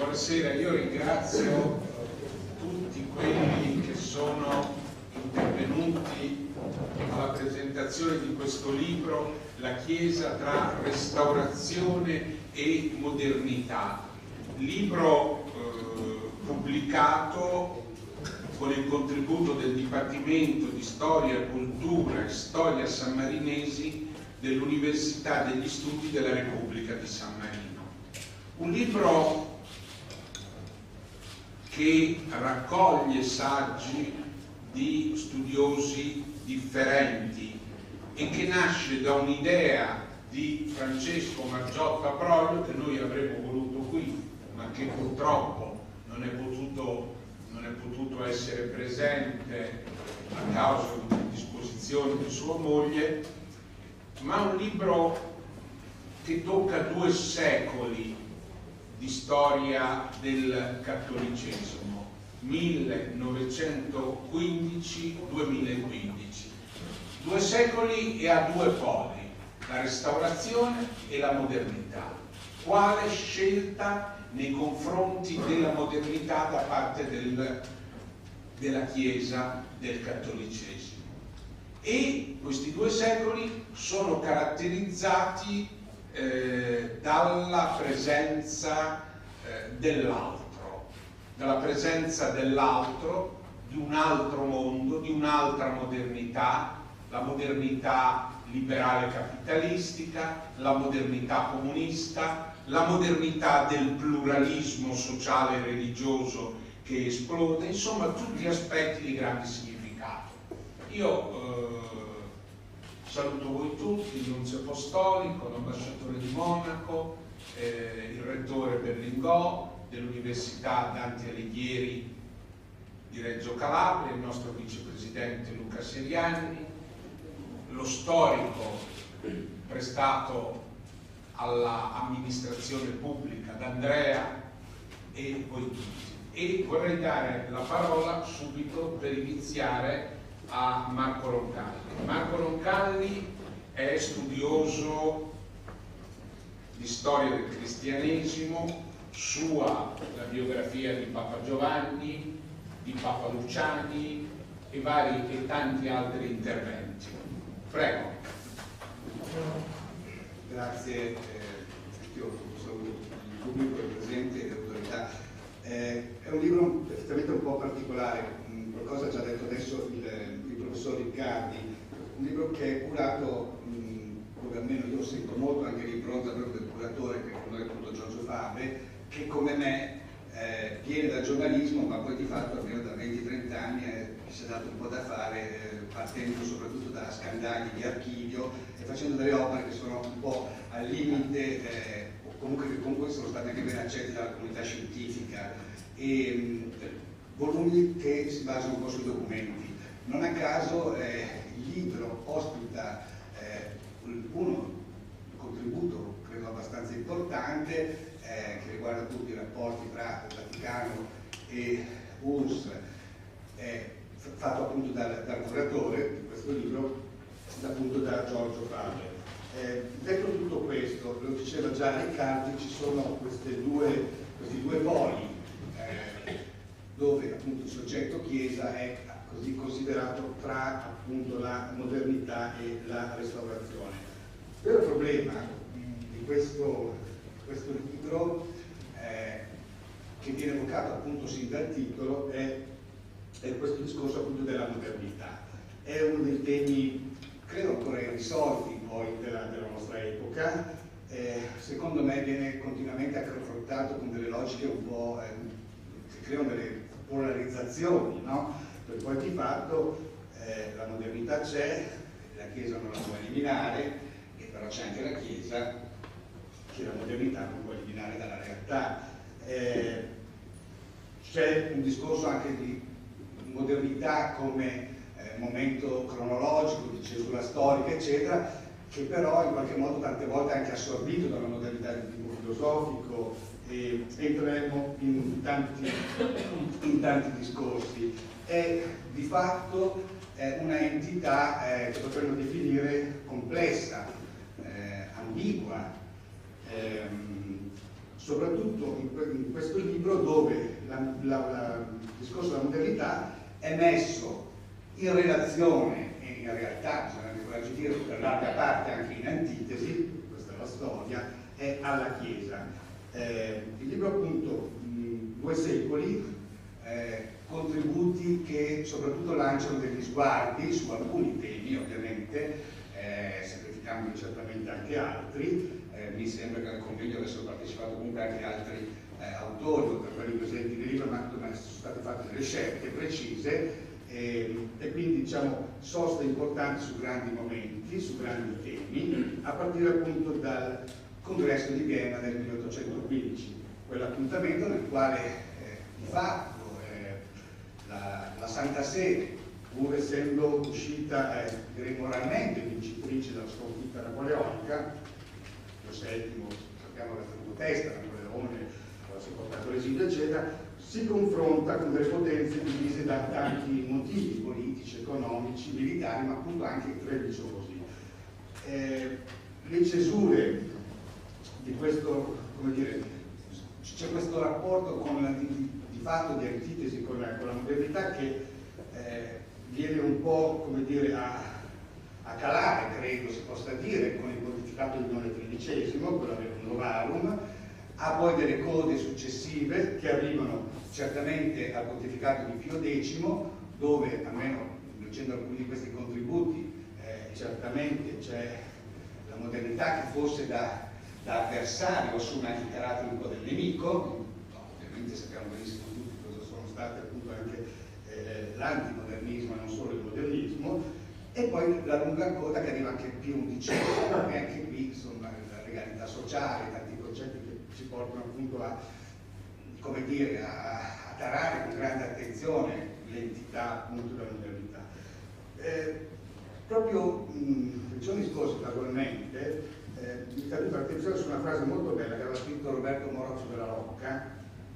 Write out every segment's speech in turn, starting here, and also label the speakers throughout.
Speaker 1: Buonasera, io ringrazio tutti quelli che sono intervenuti alla presentazione di questo libro, La Chiesa tra restaurazione e modernità. Libro pubblicato con il contributo del Dipartimento di Storia, Cultura e Storia Sammarinesi dell'Università degli Studi della Repubblica di San Marino. Un libro che raccoglie saggi di studiosi differenti e che nasce da un'idea di Francesco Margiotta Broglio, che noi avremmo voluto qui, ma che purtroppo non è potuto essere presente a causa di disposizioni di sua moglie, ma un libro che tocca 2 secoli di storia del cattolicesimo, 1915-2015. 2 secoli e a 2 poli, la restaurazione e la modernità. Quale scelta nei confronti della modernità da parte della Chiesa del cattolicesimo? E questi 2 secoli sono caratterizzati dalla presenza dell'altro, di un altro mondo, di un'altra modernità, la modernità liberale capitalistica, la modernità comunista, la modernità del pluralismo sociale e religioso che esplode, insomma tutti aspetti di grande significato. Io saluto voi tutti, il Nunzio Apostolico, l'ambasciatore di Monaco, il rettore Berlinguò dell'Università Dante Alighieri di Reggio Calabria, il nostro vicepresidente Luca Seriani, lo storico prestato all'amministrazione pubblica d'Andrea e voi tutti. E vorrei dare la parola subito per iniziare a Marco Roncalli. Marco Roncalli è studioso di storia del cristianesimo, sua la biografia di Papa Giovanni, di Papa Luciani e tanti altri interventi. Prego.
Speaker 2: Grazie, io saluto il pubblico, il presente e le autorità. È un libro effettivamente un po' particolare, qualcosa ha già detto adesso il professor Riccardi, un libro che è curato, dove almeno io sento molto anche l'impronta proprio del curatore, che è quello appunto Giorgio Fabre, che come me viene dal giornalismo, ma poi di fatto almeno da 20-30 anni si è dato un po' da fare, partendo soprattutto da scandali di archivio e facendo delle opere che sono un po' al limite, comunque sono state anche ben accetti dalla comunità scientifica, e volumi che si basano un po' sui documenti. Non a caso il libro ospita un contributo credo abbastanza importante che riguarda tutti i rapporti tra il Vaticano e URSS, fatto appunto dal curatore di questo libro, appunto da Giorgio Fabre. Detto tutto questo, lo diceva già Riccardi, ci sono questi due poli dove appunto il soggetto Chiesa è così considerato tra appunto la modernità e la restaurazione. Il vero problema di questo libro, che viene evocato appunto sin dal titolo, è questo discorso appunto della modernità. È uno dei temi credo ancora irrisolti poi della nostra epoca, secondo me viene continuamente confrontato con delle logiche un po' che creano delle polarizzazioni, no? Per poi di fatto la modernità c'è, la Chiesa non la può eliminare, e però c'è anche la Chiesa che la modernità non può eliminare dalla realtà. C'è un discorso anche di modernità come momento cronologico, di cesura storica, eccetera, che però in qualche modo tante volte è anche assorbito dalla modernità di tipo filosofico, e entreremo in tanti discorsi. È di fatto una entità che potremmo definire complessa, ambigua, soprattutto in questo libro il discorso della modernità è messo in relazione e in realtà, bisogna coraggio dire, per larga parte anche in antitesi, questa è la storia, è alla Chiesa. Il libro appunto 2 secoli, contributi che soprattutto lanciano degli sguardi su alcuni temi ovviamente, semplificando certamente anche altri. Mi sembra che al convegno avessero partecipato comunque anche altri autori, oltre a quelli presenti nel libro, ma sono state fatte delle scelte precise e quindi diciamo soste importanti su grandi momenti, su grandi temi, a partire appunto dal Congresso di Vienna del 1815, quell'appuntamento nel quale di fatto la Santa Sede, pur essendo uscita direi moralmente vincitrice dalla sconfitta napoleonica, Pio VII, sappiamo che ha tenuto testa Napoleone, si è portato all'esilio eccetera, si confronta con delle potenze divise da tanti motivi politici, economici, militari, ma appunto anche religiosi. Le cesure di questo, come dire, c'è questo rapporto di fatto di antitesi con la modernità che viene un po', come dire, a calare, credo si possa dire, con il pontificato di Leone XIII, quello del Novarum, ha poi delle code successive che arrivano certamente al pontificato di Pio X, dove, almeno leggendo alcuni di questi contributi, certamente c'è la modernità che forse da avversario assume anche il carattere un po' del nemico. Ovviamente sappiamo benissimo tutti cosa sono state appunto anche l'antimodernismo e non solo il modernismo, e poi la lunga coda che arriva anche Pio XI, e anche qui insomma la legalità sociale, tanti concetti che ci portano appunto a, come dire, a tarare con grande attenzione l'entità appunto della modernità. Proprio nei giorni scorsi casualmente mi è caduta l'attenzione su una frase molto bella che aveva scritto Roberto Morozzo della Rocca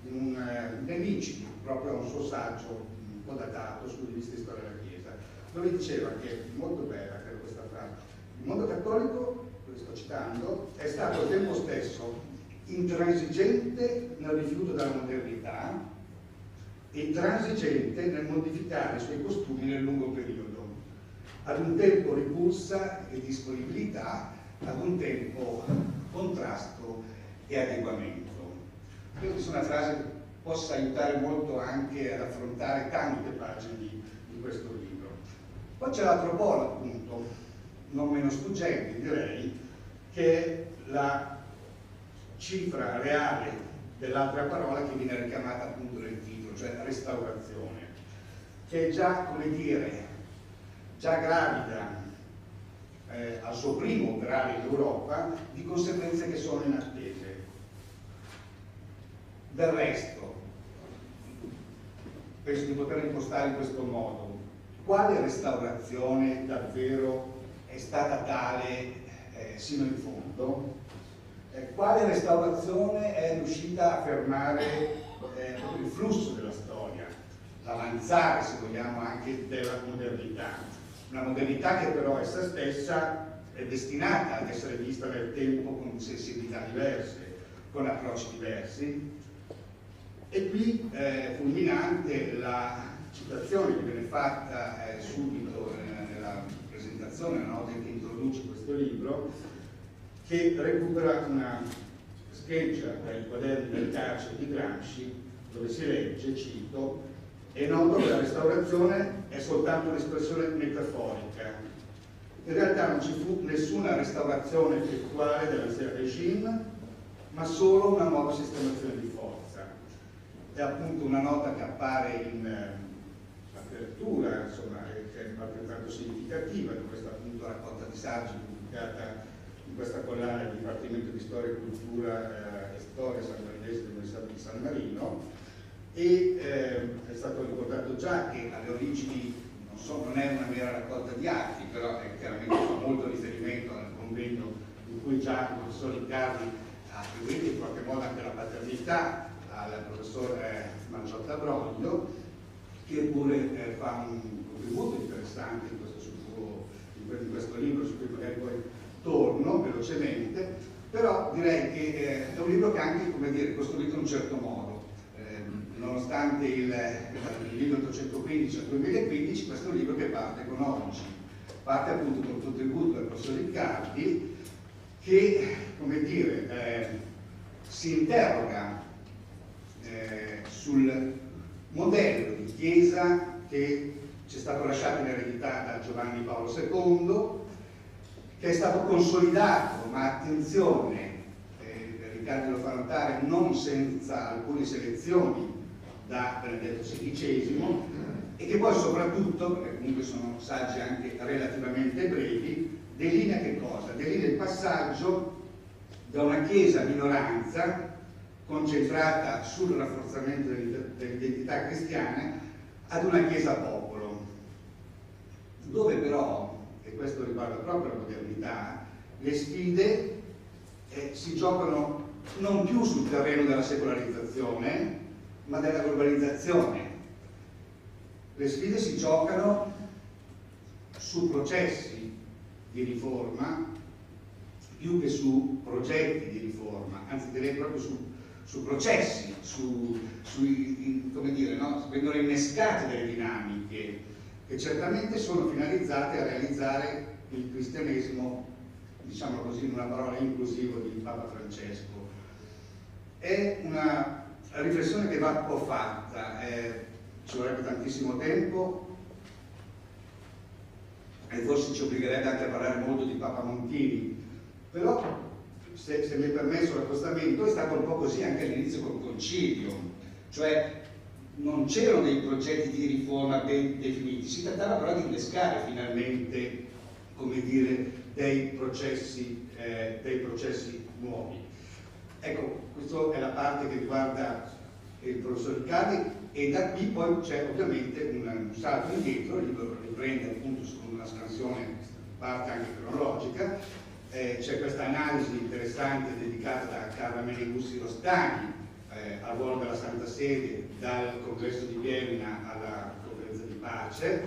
Speaker 2: in Nemici, proprio a un suo saggio un po' datato su riviste di storia della Chiesa, dove diceva che, molto bella credo questa frase, il mondo cattolico, lo sto citando, è stato al tempo stesso intransigente nel rifiuto della modernità e intransigente nel modificare i suoi costumi nel lungo periodo, ad un tempo ripulsa e disponibilità, ad un tempo contrasto e adeguamento. Credo che sia una frase che possa aiutare molto anche ad affrontare tante pagine di questo libro. Poi c'è l'altro polo, appunto, non meno sfuggente direi, che è la cifra reale dell'altra parola che viene richiamata appunto nel titolo, cioè restaurazione, che è già, come dire, già gravida al suo primo operare in Europa di conseguenze che sono inattese. Del resto, penso di poter impostare in questo modo: quale restaurazione davvero è stata tale sino in fondo? Quale restaurazione è riuscita a fermare il flusso della storia, l'avanzare, se vogliamo, anche della modernità? Una modernità che però essa stessa è destinata ad essere vista nel tempo con sensibilità diverse, con approcci diversi. E qui fulminante la citazione che viene fatta subito nella presentazione, nella nota che introduce questo libro, che recupera una scheggia dai quaderni del carcere di Gramsci, dove si legge, cito: è noto che la restaurazione è soltanto un'espressione metaforica. In realtà non ci fu nessuna restaurazione effettuale dell'ancien regime, ma solo una nuova sistemazione di forza. È appunto una nota che appare in apertura, insomma, che è altrettanto significativa di questa appunto raccolta di saggi pubblicata in questa collana del Dipartimento di Storia e Cultura e Storia Sanmarinese dell'Università di San Marino. E è stato ricordato già che alle origini non è una mera raccolta di atti, però chiaramente fa molto riferimento al convegno in cui già il professor Riccardi ha attribuito in qualche modo anche la paternità al professor Mangiotta Broglio, che pure fa un contributo interessante in questo libro, su cui magari poi torno velocemente, però direi che è un libro che anche, come dire, costruito in un certo modo. nonostante il 1815 al 2015, questo è un libro che parte con oggi, parte appunto con il contributo del professor Riccardi, che, come dire, si interroga sul modello di chiesa che ci è stato lasciato in eredità da Giovanni Paolo II, che è stato consolidato, ma attenzione, Riccardi lo fa notare, non senza alcune selezioni da Benedetto XVI, e che poi soprattutto, perché comunque sono saggi anche relativamente brevi, delinea che cosa? Delinea il passaggio da una chiesa minoranza concentrata sul rafforzamento dell'identità cristiana ad una chiesa popolo, dove però, e questo riguarda proprio la modernità, le sfide si giocano non più sul terreno della secolarizzazione, ma della globalizzazione. Le sfide si giocano su processi di riforma più che su progetti di riforma, anzi direi proprio su processi, come dire, no? Vengono innescate delle dinamiche che certamente sono finalizzate a realizzare il cristianesimo, diciamo così, in una parola, inclusivo di Papa Francesco. È una riflessione che va un po' fatta, ci vorrebbe tantissimo tempo e forse ci obbligherebbe anche a parlare molto di Papa Montini, però se mi è permesso l'accostamento è stato un po' così anche all'inizio col concilio, cioè non c'erano dei progetti di riforma ben definiti, si trattava però di innescare finalmente, come dire, dei processi nuovi. Ecco, questa è la parte che riguarda il professor Riccardi, e da qui poi c'è ovviamente un salto indietro, il libro riprende appunto su una scansione, parte anche cronologica, c'è questa analisi interessante dedicata da Carla Meneguzzi Rostani al ruolo della Santa Sede dal congresso di Vienna alla conferenza di pace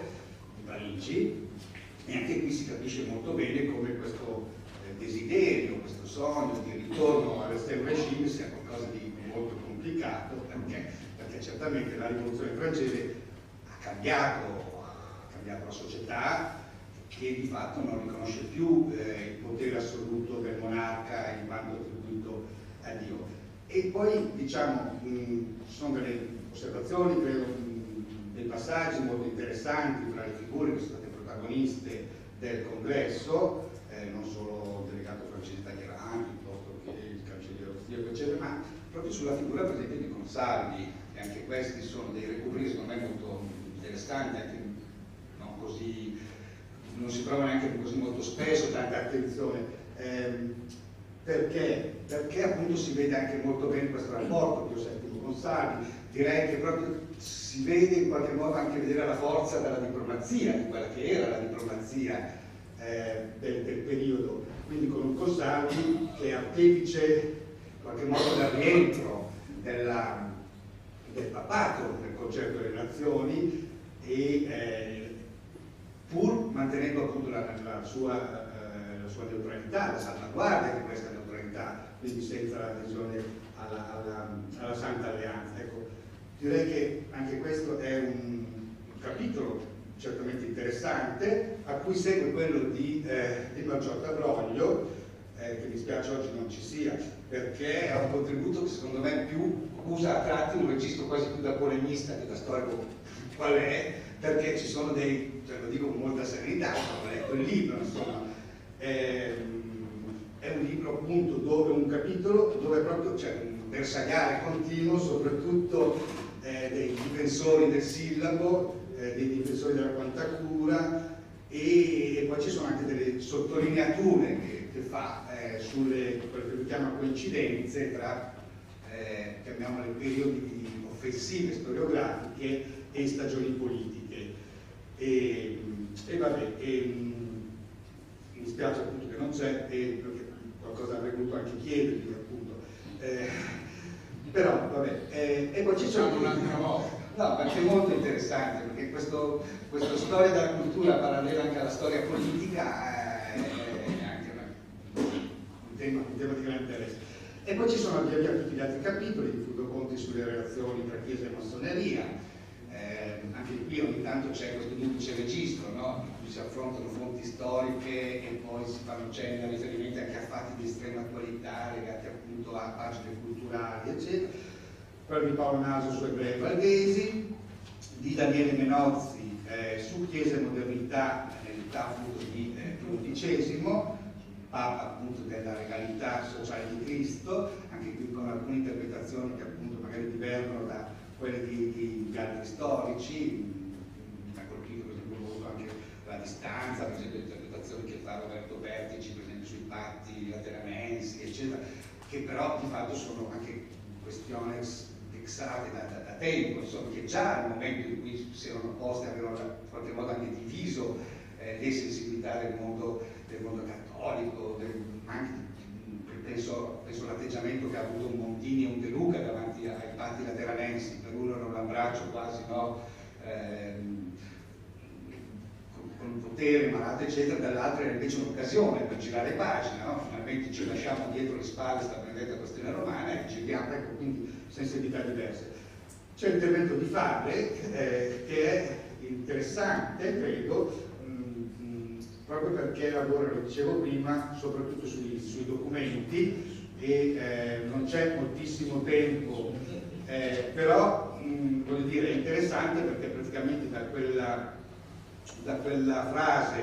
Speaker 2: di Parigi, e anche qui si capisce molto bene come questo desiderio, questo sogno di ritorno all'Ancien Régime sia qualcosa di molto complicato, perché certamente la rivoluzione francese ha cambiato la società, che di fatto non riconosce più il potere assoluto del monarca in quanto attribuito a Dio. E poi, diciamo, ci sono delle osservazioni, credo, dei passaggi molto interessanti tra le figure che sono state protagoniste del congresso, non solo il delegato francese Talleyrand, piuttosto che il cancelliere austriaco, eccetera, ma proprio sulla figura, per esempio, di Consalvi, e anche questi sono dei recuperi, secondo me, molto interessanti, anche non così, non si trova neanche così molto spesso tanta attenzione, perché appunto si vede anche molto bene questo rapporto che ho sentito con Consalvi. Direi che proprio si vede in qualche modo anche vedere la forza della diplomazia, di quella che era la diplomazia del periodo, quindi con un Consalvi che è artefice in qualche modo del rientro del papato nel concerto delle nazioni, e pur mantenendo appunto la sua neutralità, la salvaguardia di questa neutralità, quindi senza l'adesione alla Santa Alleanza. Ecco, direi che anche questo è un capitolo certamente interessante, a cui segue quello di Margiotta Broglio, che mi spiace oggi non ci sia, perché è un contributo che secondo me più usa a tratti un registro quasi più da polemista che da storico qual è, perché ci sono dei, cioè lo dico con molta serenità, ho letto il libro, insomma, è un libro appunto dove un capitolo dove proprio c'è un bersagliare continuo, soprattutto dei difensori del sillabo, dei difensori della quantacura, e poi ci sono anche delle sottolineature che fa sulle quelle che lui chiama coincidenze tra chiamiamole periodi offensive storiografiche e stagioni politiche. E vabbè, mi spiace appunto che non c'è, perché qualcosa avrei voluto anche chiedergli appunto, però vabbè, e poi ci sono
Speaker 1: un'altra volta.
Speaker 2: No, perché è molto interessante, perché questa storia della cultura parallela anche alla storia politica è anche un tema di grande interesse. E poi ci sono via via tutti gli altri capitoli di Fulvio fonti sulle relazioni tra Chiesa e Massoneria. Anche qui ogni tanto c'è questo duplice registro, no? In cui si affrontano fonti storiche e poi si fanno cenni a riferimenti anche a fatti di estrema attualità legati appunto a pagine culturali, eccetera. Quello di Paolo Naso su Ebrei Valdesi, di Daniele Menozzi su Chiesa e modernità nell'età appunto di XI, Papa appunto della regalità sociale di Cristo, anche qui con alcune interpretazioni che appunto magari divergono da quelle di altri storici. Mi ha colpito per esempio molto anche la distanza, per esempio le interpretazioni che fa Roberto Vertici, per esempio sui patti lateranensi, eccetera, che però di fatto sono anche questioni fissate da tempo, insomma, che già nel momento in cui si erano poste avevano in qualche modo anche diviso le sensibilità del mondo cattolico, anche penso all'atteggiamento che ha avuto un Montini e un De Luca davanti ai patti lateranensi. Per uno era un abbraccio quasi, no? Con potere, malato, eccetera, dall'altro era invece un'occasione per girare pagina, no? Finalmente ci lasciamo dietro le spalle sta benedetta questione romana e giriamo, ecco, quindi sensibilità diverse. C'è l'intervento di Fabre che è interessante, credo, proprio perché lavora, lo dicevo prima, soprattutto sui documenti e non c'è moltissimo tempo, però voglio dire, è interessante perché praticamente da quella frase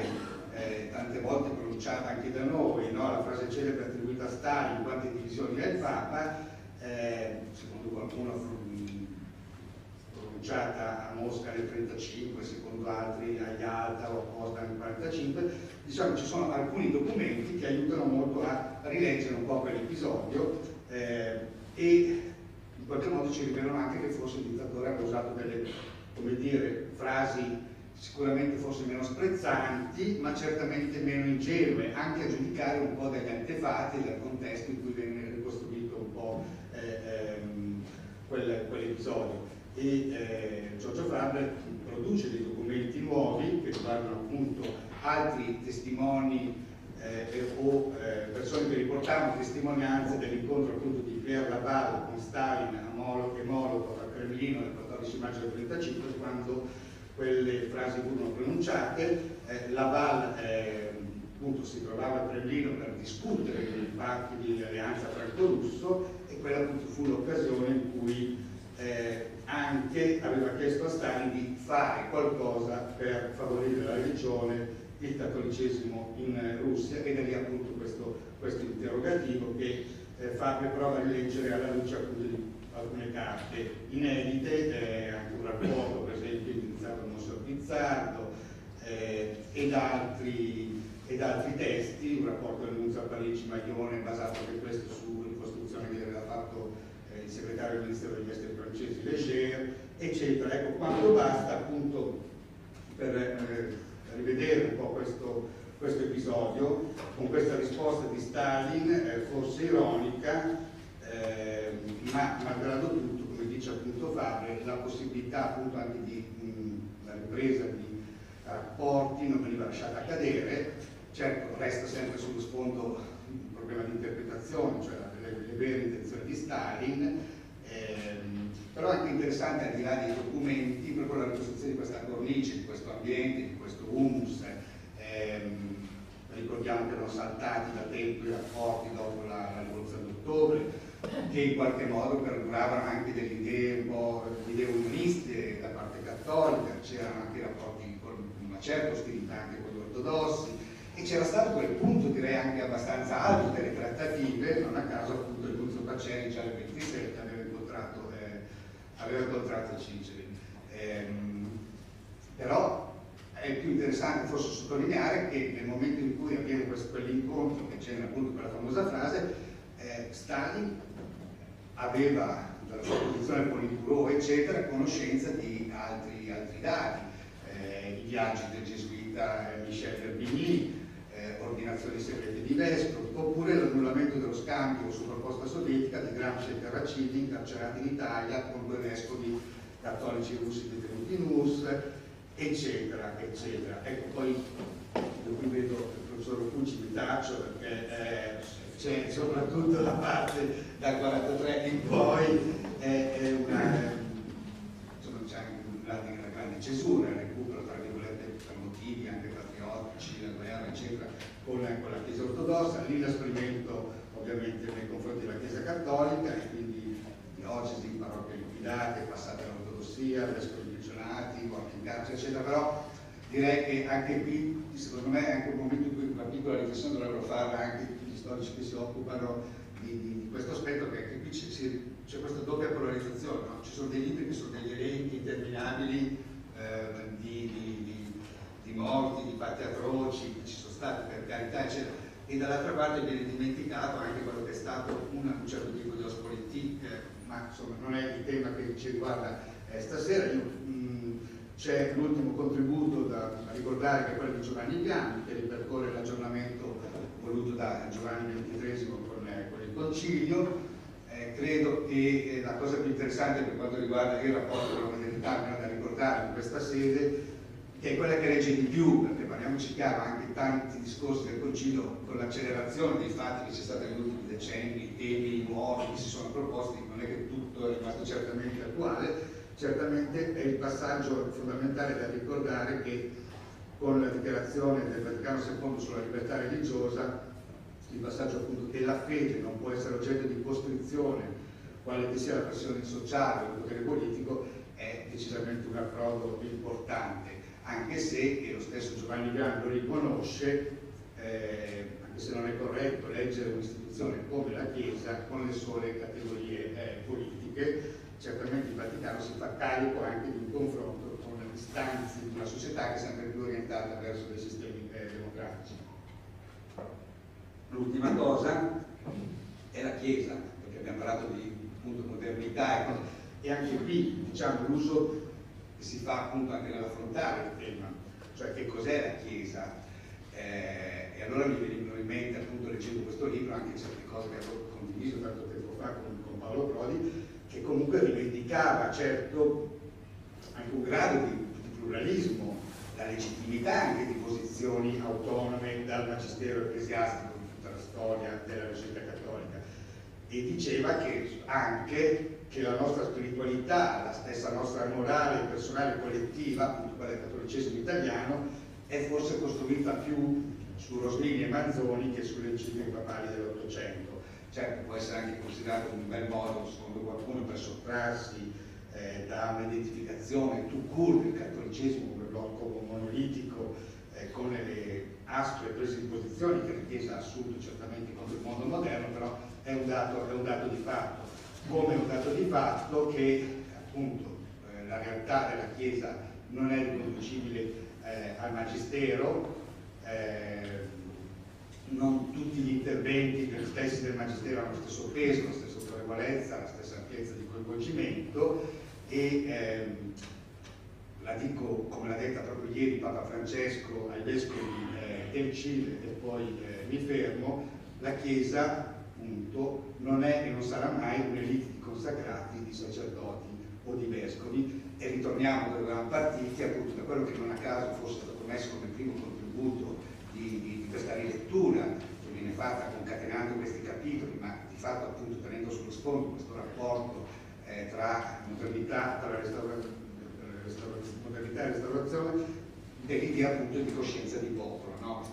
Speaker 2: tante volte pronunciata anche da noi, no? La frase celebre attribuita a Stalin, quante divisioni ha il Papa, secondo qualcuno pronunciata a Mosca nel 1935, secondo altri a Yalta o a Potsdam nel 1945, diciamo ci sono alcuni documenti che aiutano molto a rileggere un po' quell'episodio e in qualche modo ci rivelano anche che forse il dittatore aveva usato delle, come dire, frasi sicuramente forse meno sprezzanti, ma certamente meno ingenue, anche a giudicare un po' dagli antefatti, dal contesto in cui venne ricostruito un po' quell'episodio. E Giorgio Fabre produce dei documenti nuovi che riguardano appunto altri testimoni o persone che riportavano testimonianze dell'incontro appunto di Pierre Laval con Stalin e Molotov a Cremlino il 14 maggio del 1935, quando quelle frasi furono pronunciate. Laval appunto si trovava a Cremlino per discutere i patti di alleanza franco-russo e quella appunto fu l'occasione in cui anche aveva chiesto a Stalin di fare qualcosa per favorire la religione, il cattolicesimo in Russia, e da lì appunto questo interrogativo che Fabre prova a rileggere alla luce appunto di alcune carte inedite, anche un rapporto per esempio indirizzato a Monsignor Pizzardo ed altri testi, un rapporto del Nunzio a Parigi Maglione basato anche questo su ricostruzione che aveva fatto il segretario del Ministero degli Esteri francesi Léger, eccetera. Ecco, quanto basta appunto per rivedere un po' questo episodio, con questa risposta di Stalin, forse ironica, ma malgrado tutto, come dice appunto Fabre, la possibilità appunto anche di la ripresa di rapporti non veniva lasciata cadere. Certo, resta sempre sullo sfondo un problema di interpretazione, cioè le vere intenzioni di Stalin, però è anche interessante, al di là dei documenti, proprio la ricostruzione di questa cornice, di questo ambiente, di questo humus. Ricordiamo che erano saltati da tempo i rapporti dopo la rivoluzione d'ottobre, che in qualche modo perduravano anche delle idee un po' unioniste da parte cattolica, c'erano anche rapporti con una certa ostilità anche con gli ortodossi, e c'era stato quel punto, direi anche abbastanza alto, delle trattative. Non a caso appunto il Nunzio Paceni già nel 27 aveva incontrato Ciceri. Però è più interessante forse sottolineare che nel momento in cui avviene quell'incontro, che c'è appunto quella famosa frase, Stalin aveva dalla sua posizione politburo eccetera conoscenza di altri dati, i viaggi del gesuita Michel Herbigny, ordinazioni segrete di vescovi, oppure l'annullamento dello scambio su proposta sovietica di Gramsci e Terracini incarcerati in Italia con 2 vescovi cattolici russi detenuti in URSS, eccetera, eccetera. Ecco, poi qui vedo il professor Roccucci, mi taccio perché c'è soprattutto la parte dal 43 in poi insomma, c'è una grande cesura, il recupero tra virgolette per motivi anche patriottici, la guerra eccetera, con la Chiesa ortodossa, l'inasprimento ovviamente nei confronti della Chiesa cattolica e quindi diocesi, parrocchie liquidate, passate all'ortodossia, vescovi menzionati, morti in carcere eccetera, però direi che anche qui secondo me è anche un momento in cui una piccola riflessione dovrebbero farla anche tutti gli storici che si occupano di questo aspetto, che anche qui c'è questa doppia polarizzazione, no? Ci sono dei libri che sono degli elenchi interminabili di morti, di fatti atroci che ci sono stati per carità eccetera, e dall'altra parte viene dimenticato anche quello che è stato un certo tipo di Ostpolitik, ma insomma non è il tema che ci riguarda stasera. C'è l'ultimo contributo da ricordare, che è quello di Giovanni Bianchi, che ripercorre l'aggiornamento voluto da Giovanni XXIII con il Concilio. Credo che la cosa più interessante per quanto riguarda il rapporto con la modernità da ricordare in questa sede, che è quella che regge di più, perché parliamoci chiaro, anche tanti discorsi del Concilio, con l'accelerazione dei fatti che c'è stata negli ultimi decenni, temi nuovi che si sono proposti, non è che tutto è rimasto certamente attuale. Certamente è il passaggio fondamentale da ricordare che con la dichiarazione del Vaticano II sulla libertà religiosa, il passaggio appunto che la fede non può essere oggetto di costrizione, quale che sia la pressione sociale o il potere politico, è decisamente un approdo importante, anche se, e lo stesso Giovanni Bianchi lo riconosce, anche se non è corretto leggere un'istituzione come la Chiesa con le sole categorie politiche. Certamente il Vaticano si fa carico anche di un confronto con le istanze di una società che è sempre più orientata verso dei sistemi democratici. L'ultima cosa è la Chiesa, perché abbiamo parlato di appunto modernità e anche qui diciamo l'uso che si fa appunto anche nell'affrontare il tema, cioè che cos'è la Chiesa. E allora mi venivano in mente appunto leggendo questo libro anche certe cose che avevo condiviso tanto tempo fa con Paolo Prodi, che comunque rivendicava certo anche un grado di pluralismo, la legittimità anche di posizioni autonome dal magistero ecclesiastico in tutta la storia della Chiesa cattolica, e diceva che anche che la nostra spiritualità, la stessa nostra morale personale collettiva, appunto quella del cattolicesimo italiano, è forse costruita più su Rosmini e Manzoni che sulle encicliche papali dell'Ottocento. Certo, può essere anche considerato un bel modo, secondo qualcuno, per sottrarsi da un'identificazione tout court del cattolicesimo come blocco monolitico, con le aspre prese di posizione che la Chiesa ha assunto certamente contro il mondo moderno, però è un dato di fatto. Come è un dato di fatto che appunto la realtà della Chiesa non è riconducibile al Magistero, non tutti gli interventi degli stessi del Magistero hanno lo stesso peso, la stessa autorevolezza, la stessa ampiezza di coinvolgimento, e la dico come l'ha detta proprio ieri Papa Francesco ai vescovi del Cile, e poi mi fermo: la Chiesa appunto non è e non sarà mai un'elite di consacrati, di sacerdoti o di vescovi, e ritorniamo dove eravamo partiti, appunto da quello che non a caso fosse stato messo come primo contributo di questa rilettura che viene fatta concatenando questi capitoli, ma di fatto appunto tenendo sullo sfondo questo rapporto tra modernità, modernità e restaurazione, dell'idea appunto di coscienza di popolo, no?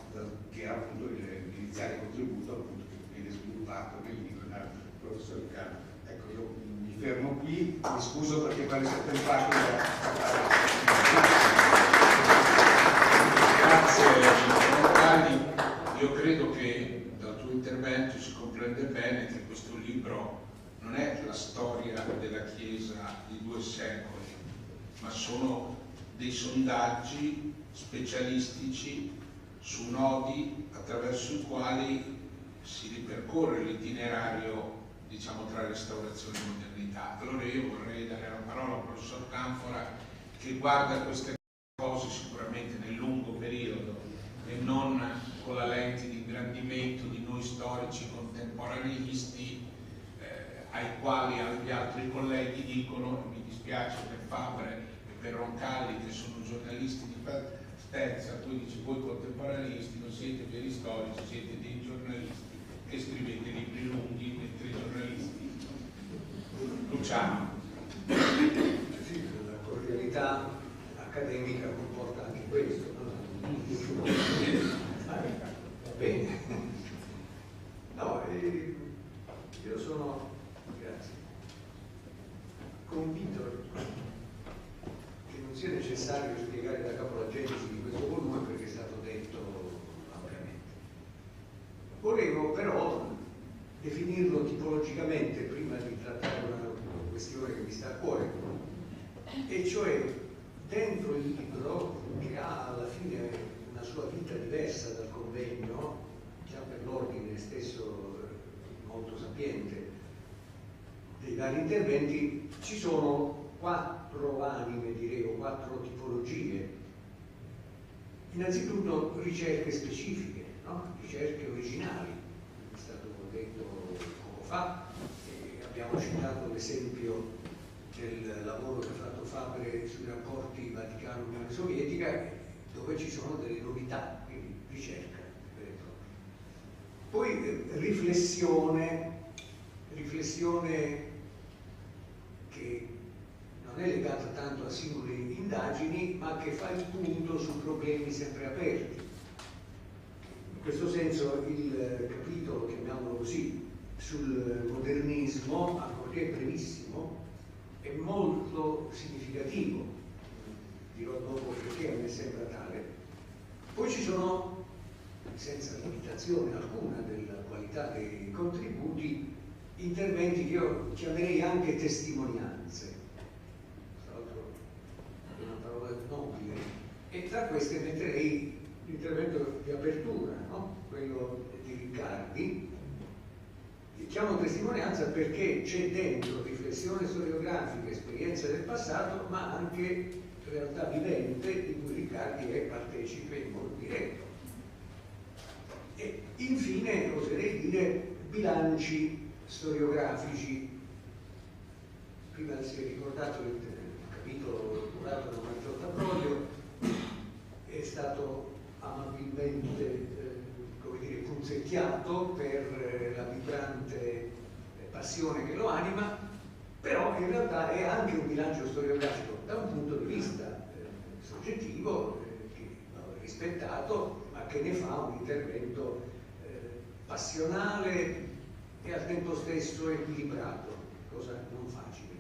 Speaker 2: Che era appunto l'iniziale contributo appunto che viene sviluppato nel libro dal professor Riccardo. Ecco, io mi fermo qui, mi scuso perché quale sia tempato.
Speaker 1: Grazie. Io credo che dal tuo intervento si comprende bene che questo libro non è la storia della Chiesa di 2 secoli, ma sono dei sondaggi specialistici su nodi attraverso i quali si ripercorre l'itinerario, diciamo, tra restaurazione e modernità. Allora io vorrei dare la parola al professor Canfora, che guarda queste cose sicuramente nel lungo periodo e non con la lente di ingrandimento di noi storici contemporaneisti, ai quali gli altri colleghi dicono, mi dispiace per Fabre e per Roncalli che sono giornalisti di stezza, tu dici voi contemporaneisti non siete veri storici, siete dei giornalisti che scrivete libri lunghi mentre i giornalisti Luciano.
Speaker 3: Sì, la cordialità accademica comporta anche questo, no? Va bene. No, io sono, grazie, convinto che non sia necessario spiegare da capo la genesi di questo volume perché è stato detto ampiamente. Volevo però definirlo tipologicamente prima di trattare una questione che mi sta a cuore, e cioè dentro il libro, che ha alla fine una sua vita diversa dal convegno, già per l'ordine stesso molto sapiente dei vari interventi, ci sono 4 anime, direi, o 4 tipologie. Innanzitutto ricerche specifiche, no? Ricerche originali, è stato detto poco fa, e abbiamo citato l'esempio del lavoro che ha fatto Fabre sui rapporti Vaticano-Unione Sovietica, dove ci sono delle novità, quindi ricerca vera e propria. Poi riflessione che non è legata tanto a singole indagini, ma che fa il punto su problemi sempre aperti. In questo senso il capitolo, chiamiamolo così, sul modernismo, ancorché brevissimo, è molto significativo, dirò dopo perché a me sembra tale. Poi ci sono, senza limitazione alcuna della qualità dei contributi, interventi che io chiamerei anche testimonianze, tra l'altro è una parola nobile, e tra queste metterei l'intervento di apertura, no? Quello di Riccardi. Chiamo testimonianza perché c'è dentro riflessione storiografica, esperienza del passato, ma anche realtà vivente di cui Riccardi è partecipe in modo diretto. E infine oserei dire bilanci storiografici. Prima si è ricordato il capitolo curato da Margiotta Broglio, è stato amabilmente come dire, punzecchiato per la vibrante passione che lo anima, però in realtà è anche un bilancio storiografico da un punto di vista soggettivo, che va rispettato, ma che ne fa un intervento passionale e al tempo stesso equilibrato, cosa non facile.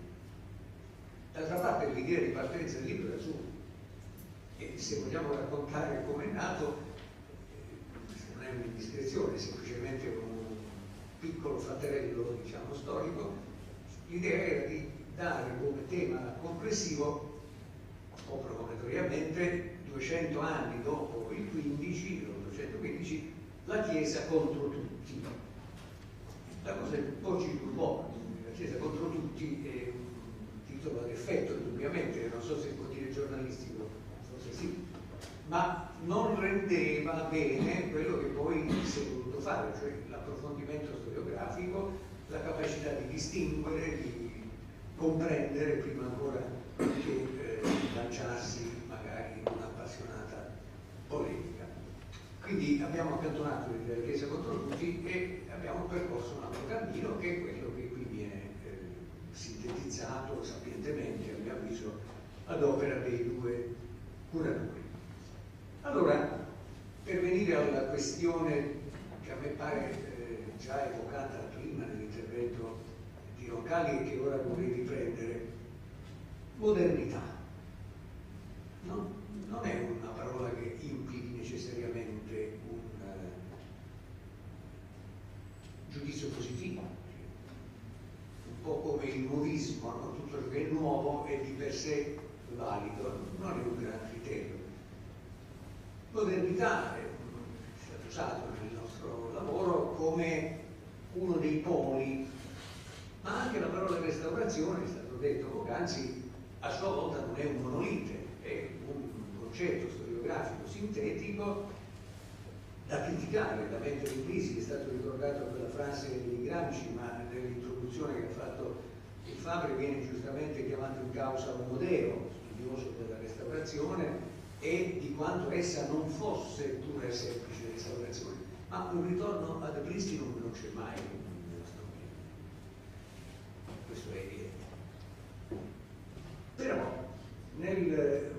Speaker 3: D'altra parte l'idea di partenza del libro è sua, e se vogliamo raccontare come è nato, non è un'indiscrezione, è semplicemente un piccolo fatterello, diciamo, storico. L'idea era di dare come tema complessivo, o provocatoriamente, 200 anni dopo il 15, la Chiesa contro tutti. La cosa un po' ci turbò, la Chiesa contro tutti è un titolo ad effetto, indubbiamente, non so se può dire giornalistico, forse sì, ma non rendeva bene quello che poi si è voluto fare, cioè l'approfondimento storiografico, la capacità di distinguere, di comprendere prima ancora che lanciarsi magari in un'appassionata polemica. Quindi abbiamo accantonato l'idea della Chiesa contro tutti e abbiamo percorso un altro cammino, che è quello che qui viene sintetizzato sapientemente, a mio avviso, ad opera dei 2 curatori. Allora, per venire alla questione che a me pare già evocata prima nell'intervento di Roncalli e che ora vorrei riprendere, modernità. No? Non è una parola che implichi necessariamente un giudizio positivo, un po' come il nuovismo, no? Tutto ciò che è nuovo è di per sé valido, non è un gran criterio. Modernità è stato usato nel nostro lavoro come uno dei poli, ma anche la parola restaurazione, è stato detto poc'anzi, a sua volta non è un monolite, è un concetto storiografico sintetico da criticare, da mettere in crisi. È stato ricordato quella frase di Gramsci, ma nell'introduzione che ha fatto il Fabre viene giustamente chiamato in causa un modelo studioso della restaurazione e di quanto essa non fosse pura e semplice restaurazione, ma un ritorno ad Pristinum non c'è mai nella storia. questo è evidente. Però nel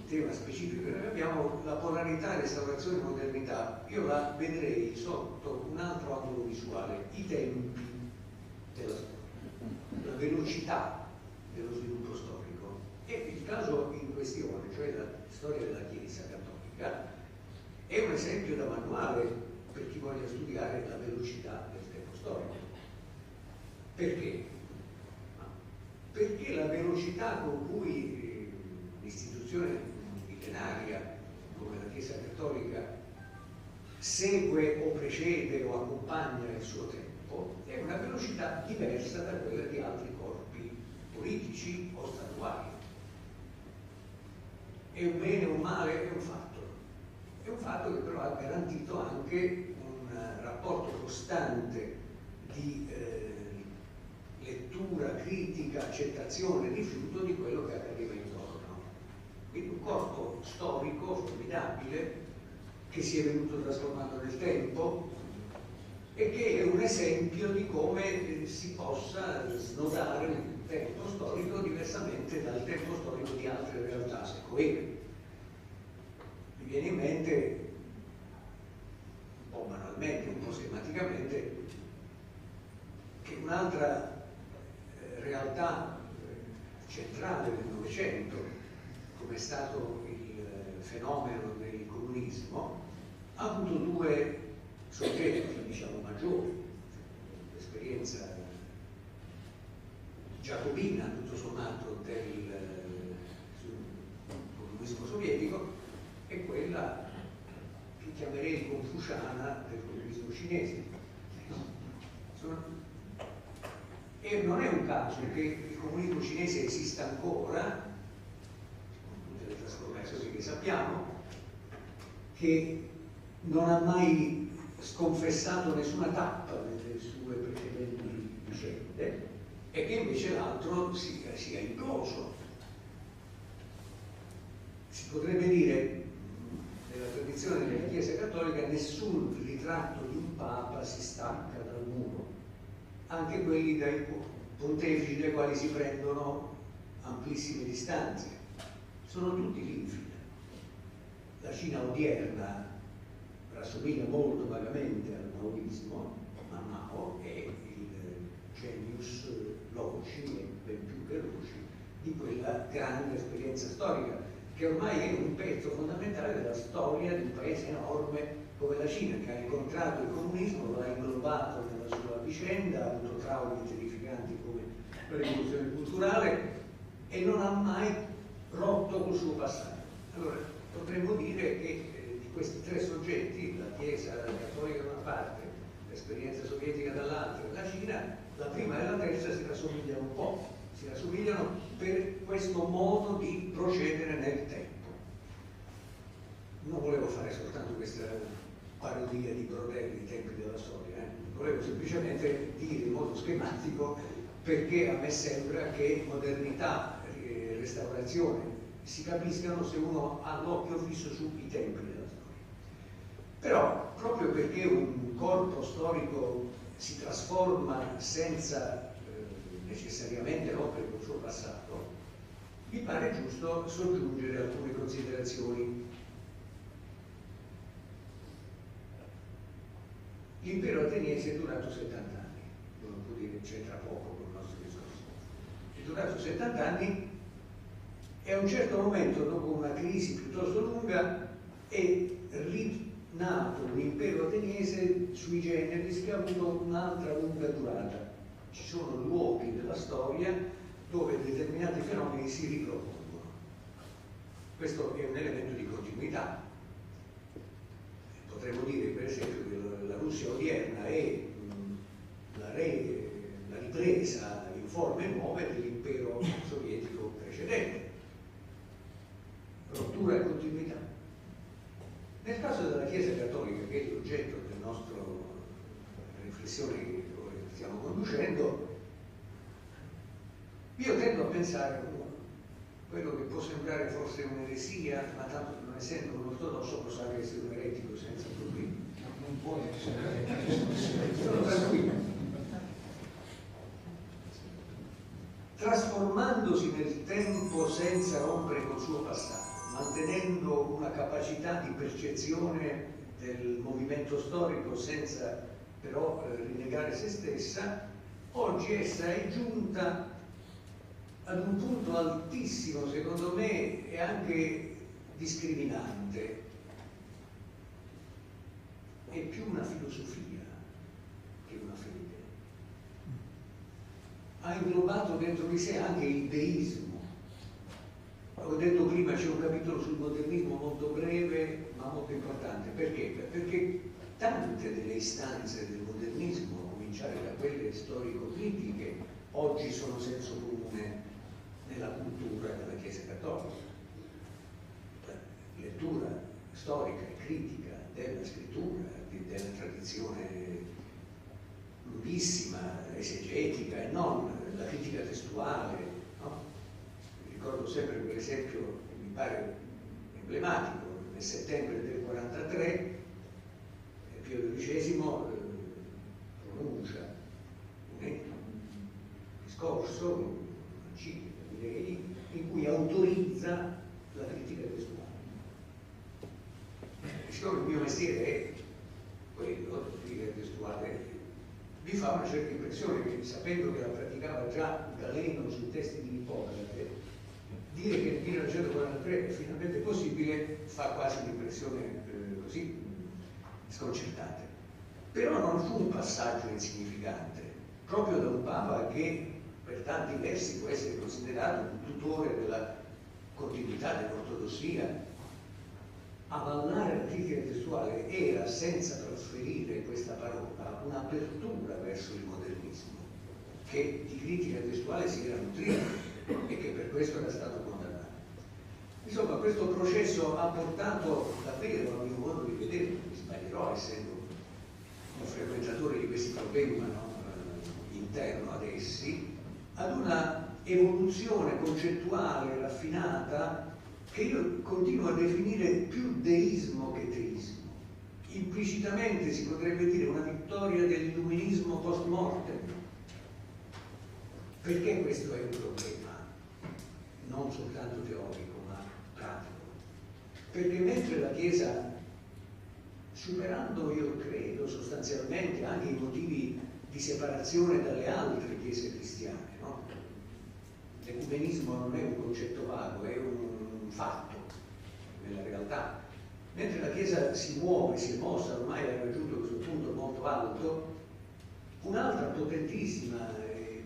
Speaker 3: tema specifico che noi abbiamo, la polarità restaurazione e modernità, io la vedrei sotto un altro angolo visuale: i tempi della storia, la velocità dello sviluppo storico. E il caso in questione, cioè la storia della Chiesa cattolica, è un esempio da manuale per chi voglia studiare la velocità del tempo storico. Perché? Perché la velocità con cui l'istituzione millenaria come la Chiesa cattolica segue o precede o accompagna il suo tempo è una velocità diversa da quella di altri corpi politici o statuali. È un bene o un male? È un fatto. È un fatto che però ha garantito anche un rapporto costante di lettura, critica, accettazione, rifiuto di quello che accadeva intorno. Quindi un corpo storico formidabile che si è venuto trasformando nel tempo e che è un esempio di come si possa snodare il tempo storico diversamente dal tempo storico di altre realtà secoeve. Mi viene in mente, un po' banalmente, un po' schematicamente, che un'altra realtà centrale del Novecento, come è stato il fenomeno del comunismo, ha avuto due soggetti, diciamo, maggiori. L'esperienza giacobina, tutto sommato, del comunismo sovietico e quella che chiamerei confuciana del comunismo cinese. E non è un caso che il comunismo cinese esista ancora, con tutte le trasformazioni che sappiamo, che non ha mai sconfessato nessuna tappa nelle sue precedenti vicende e che invece l'altro sia imploso. Si potrebbe dire, nella tradizione della Chiesa cattolica, nessun ritratto di un papa si stacca dal muro, anche quelli dai pontefici dai quali si prendono amplissime distanze, sono tutti lì in fila. La Cina odierna rassomiglia molto vagamente al maoismo, ma Mao è il genius loci e ben più che loci di quella grande esperienza storica che ormai è un pezzo fondamentale della storia di un paese enorme come la Cina, che ha incontrato il comunismo, lo ha inglobato nella sua vicenda, ha avuto traumi terrificanti come la rivoluzione culturale e non ha mai rotto col suo passato. Allora potremmo dire che di questi tre soggetti, la Chiesa cattolica da una parte, l'esperienza sovietica dall'altra, la Cina, la prima e la terza si rassomigliano un po', si rassomigliano per questo modo di procedere nel tempo. Non volevo fare soltanto questa parodia di Brodelli, i tempi della storia, volevo semplicemente dire in modo schematico perché a me sembra che modernità e restaurazione si capiscano se uno ha l'occhio fisso sui tempi della storia. Però proprio perché un corpo storico si trasforma senza necessariamente rompere col suo passato, mi pare giusto soggiungere alcune considerazioni. L'impero ateniese è durato 70 anni, uno può dire che c'entra poco con il nostro discorso. È durato 70 anni e a un certo momento, dopo una crisi piuttosto lunga, è rinato un impero ateniese sui generis che ha avuto un'altra lunga durata. Ci sono luoghi della storia dove determinati fenomeni si ripropongono. Questo è un elemento di continuità. Potremmo dire per esempio che la Russia odierna è la ripresa in forme nuove dell'impero sovietico precedente. Rottura e continuità. Nel caso della Chiesa cattolica, che è l'oggetto della nostra riflessione che stiamo conducendo, io tendo a pensare quello che può sembrare forse un'eresia, ma tanto non essendo un ortodosso posso anche essere un eretico senza problemi.
Speaker 4: Non può essere.
Speaker 3: Sono tranquillo. trasformandosi nel tempo senza rompere col suo passato, mantenendo una capacità di percezione del movimento storico senza però rinnegare se stessa, oggi essa è giunta ad un punto altissimo, secondo me, e anche discriminante. È più una filosofia che una fede. Ha inglobato dentro di sé anche il deismo. Ho detto prima, c'è un capitolo sul modernismo molto breve ma molto importante. Perché? Perché tante delle istanze del modernismo, a cominciare da quelle storico-critiche, oggi sono senso comune nella cultura della Chiesa Cattolica. La lettura storica e critica della scrittura, della tradizione lunghissima, esegetica e non, la critica testuale, no? Ricordo sempre quell'esempio che mi pare emblematico. Nel settembre del 43 Pio XII pronuncia un discorso, un'enciclica direi, in cui autorizza la critica testuale. Siccome il mio mestiere è quello, la critica testuale, mi fa una certa impressione che, sapendo che la praticava già Galeno sui testi di Ippocrate, dire che nel 1943 è finalmente possibile fa quasi un'impressione così sconcertante. Però non fu un passaggio insignificante, proprio da un Papa che per tanti versi può essere considerato un tutore della continuità dell'ortodossia. Avallare la critica testuale era, senza trasferire questa parola, un'apertura verso il modernismo, che di critica testuale si era nutrito e che per questo era stato condannato. Insomma, questo processo ha portato davvero, a mio modo di vedere, mi sbaglierò essendo un frequentatore di questi problemi, ma non interno ad essi, ad una evoluzione concettuale raffinata che io continuo a definire più deismo che teismo. Implicitamente si potrebbe dire una vittoria dell'illuminismo post mortem. Perché questo è un problema, non soltanto teorico, ma pratico? Perché mentre la Chiesa, superando, io credo, sostanzialmente anche i motivi di separazione dalle altre chiese cristiane, no? L'ecumenismo non è un concetto vago, è un fatto nella realtà. Mentre la Chiesa si muove, si è mossa, ormai ha raggiunto questo punto molto alto, un'altra potentissima e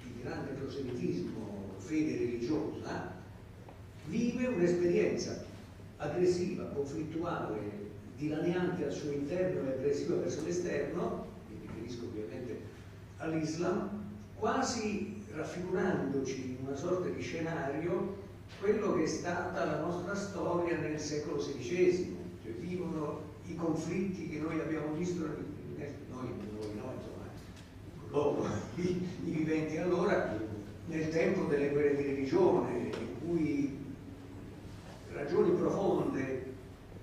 Speaker 3: di grande proselitismo, fede religiosa, vive un'esperienza aggressiva, conflittuale, dilaniante al suo interno e aggressiva verso l'esterno, mi riferisco ovviamente all'Islam, quasi raffigurandoci in una sorta di scenario quello che è stata la nostra storia nel secolo XVI, cioè vivono i conflitti che noi abbiamo visto, noi no, insomma, loro, i viventi allora, nel tempo delle guerre di religione, in cui ragioni profonde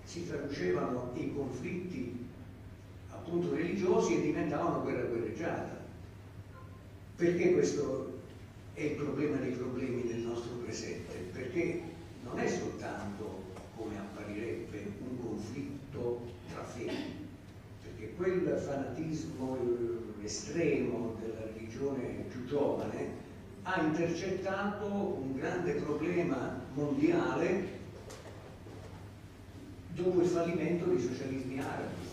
Speaker 3: si traducevano in conflitti appunto religiosi e diventavano guerra guerreggiata. Perché questo è il problema dei problemi del nostro presente? Perché non è soltanto, come apparirebbe, un conflitto tra fedi, perché quel fanatismo estremo della religione più giovane ha intercettato un grande problema mondiale dopo il fallimento dei socialismi arabi,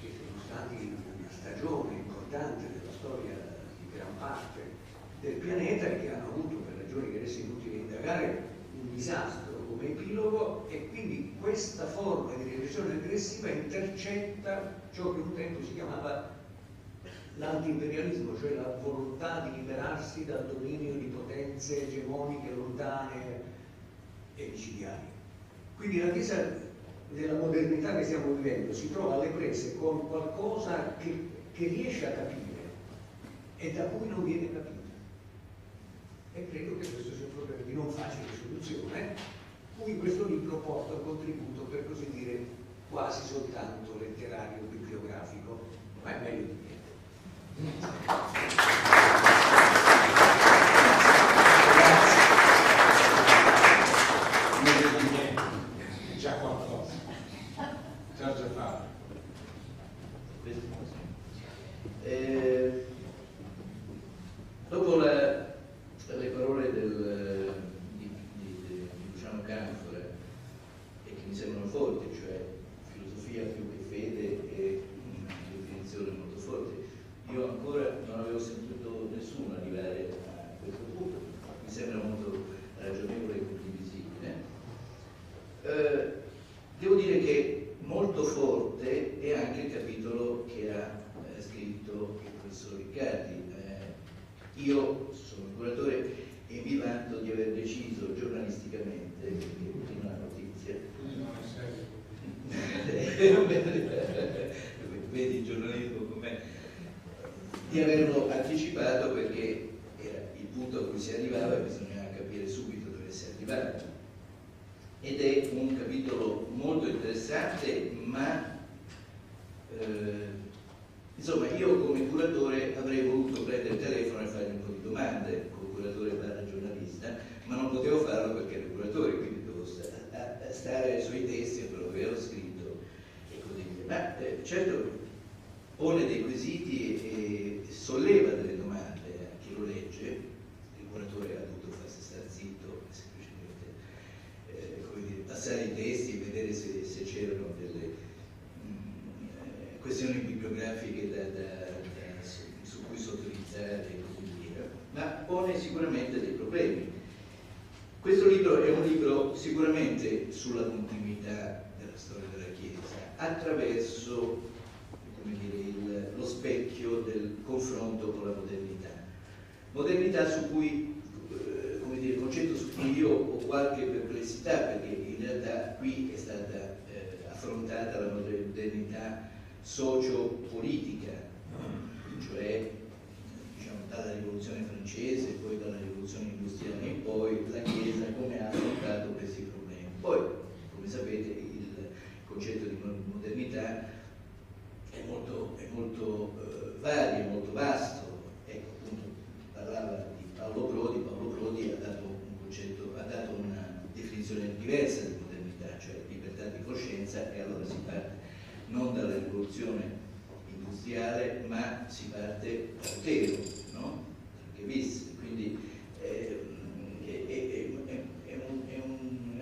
Speaker 3: che sono stati una stagione importante della storia di gran parte del pianeta e che hanno avuto, per ragioni che adesso è inutile indagare, un disastro come epilogo, e quindi questa forma di religione aggressiva intercetta ciò che un tempo si chiamava l'anti-imperialismo, cioè la volontà di liberarsi dal dominio di potenze egemoniche lontane e micidiali. Quindi la Chiesa della modernità che stiamo vivendo si trova alle prese con qualcosa che riesce a capire e da cui non viene capito. E credo che questo sia un problema di non facile soluzione, cui questo libro porta un contributo, per così dire, quasi soltanto letterario, bibliografico, ma è meglio di niente.
Speaker 4: preciso giornalisticamente, perché è una notizia. Vedi il giornalismo com'è, di averlo anticipato perché era il punto a cui si arrivava e bisognava capire subito dove si arrivava. Ed è un capitolo molto interessante, ma insomma io come curatore avrei voluto prendere il telefono e fare un po' di domande come curatore barra giornalista, ma non potevo farlo perché ero curatore, quindi dovevo stare sui testi, quello che avevo scritto e così via. Ma certo pone dei quesiti e solleva delle domande a chi lo legge. Il curatore ha dovuto farsi stare zitto e semplicemente come dire, passare i testi e vedere se c'erano delle questioni bibliografiche su cui sottolineare e così via, ma pone sicuramente dei problemi. Questo libro è un libro sicuramente sulla continuità della storia della Chiesa attraverso, come dire, lo specchio del confronto con la modernità su cui, come dire, concetto su cui io ho qualche perplessità, perché in realtà qui è stata affrontata la modernità socio-politica, cioè diciamo, dalla rivoluzione francese, poi dalla rivoluzione industriale in poi, la Chiesa come ha affrontato questi problemi. Poi, come sapete, il concetto di modernità è molto vario, è molto vasto. Ecco, appunto, parlava di Paolo Prodi ha dato un concetto, ha dato una definizione diversa di modernità, cioè libertà di coscienza, e allora si parte non dalla rivoluzione industriale, ma si parte da Lutero, no? Che visse, quindi è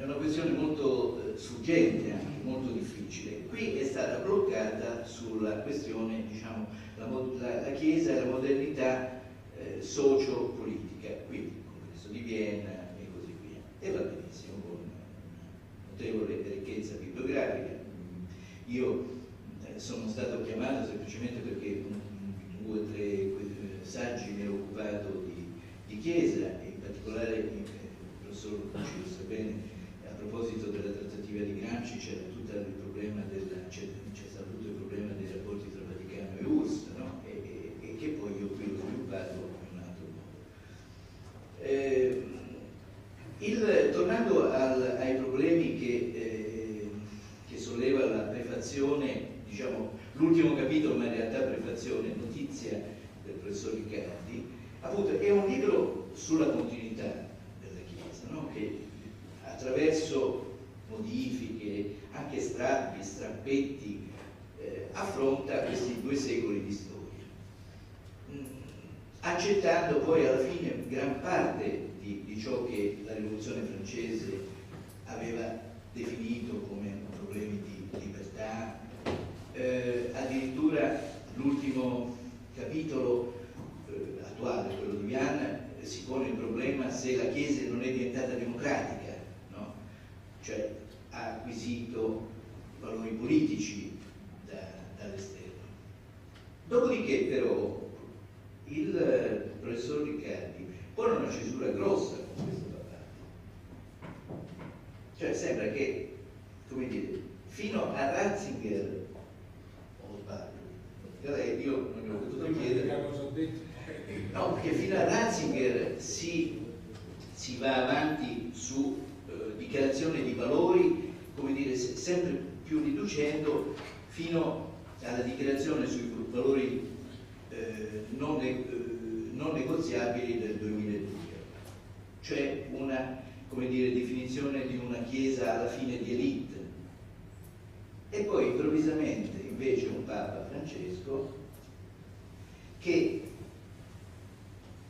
Speaker 4: una questione molto sfuggente, anche molto difficile. Qui è stata bloccata sulla questione, diciamo, la Chiesa e la modernità socio-politica, quindi il Congresso di Vienna e così via. E va benissimo, con una notevole ricchezza bibliografica. Io sono stato chiamato semplicemente perché 2 o 3 saggi mi ho occupato di Chiesa, e in particolare il professor Lucci lo sa bene, a proposito della trattativa di Gramsci c'è stato tutto il problema dei rapporti tra Vaticano e URSS, no? e che poi io qui ho sviluppato in un altro modo. Tornando ai problemi che solleva la prefazione, diciamo l'ultimo capitolo, ma in realtà prefazione, notizia del professor Riccardi, appunto è un libro sulla continuità della Chiesa, no? Che attraverso modifiche, anche strappi, strappetti, affronta questi 2 secoli di storia, accettando poi alla fine gran parte di ciò che la rivoluzione francese aveva definito come problemi di libertà. Addirittura l'ultimo capitolo attuale, quello di Viana, si pone il problema se la Chiesa non è diventata democratica, no? Cioè ha acquisito valori politici dall'esterno. Dopodiché però il professor Riccardi pone una cesura grossa con questo papà. Cioè sembra che, come dire, fino a Ratzinger, o sbaglio, io non mi ho potuto chiedere, no, perché fino a Ratzinger si va avanti su dichiarazione di valori, come dire, sempre più riducendo fino alla dichiarazione sui valori non negoziabili del 2002, cioè una, come dire, definizione di una Chiesa alla fine di elite. E poi improvvisamente invece un Papa Francesco che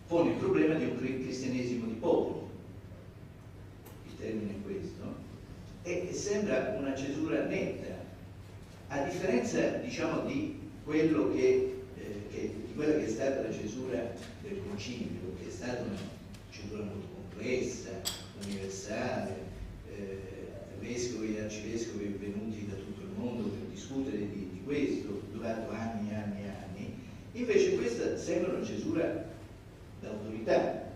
Speaker 4: pone il problema di un cristianesimo di popolo, il termine è questo, e sembra una cesura netta, a differenza, diciamo, di quello di quella che è stata la cesura del Concilio, che è stata una cesura molto complessa, universale, vescovi e arcivescovi venuti da tutto il mondo per discutere di questo, durato anni e anni e anni. Invece questa sembra una cesura d'autorità,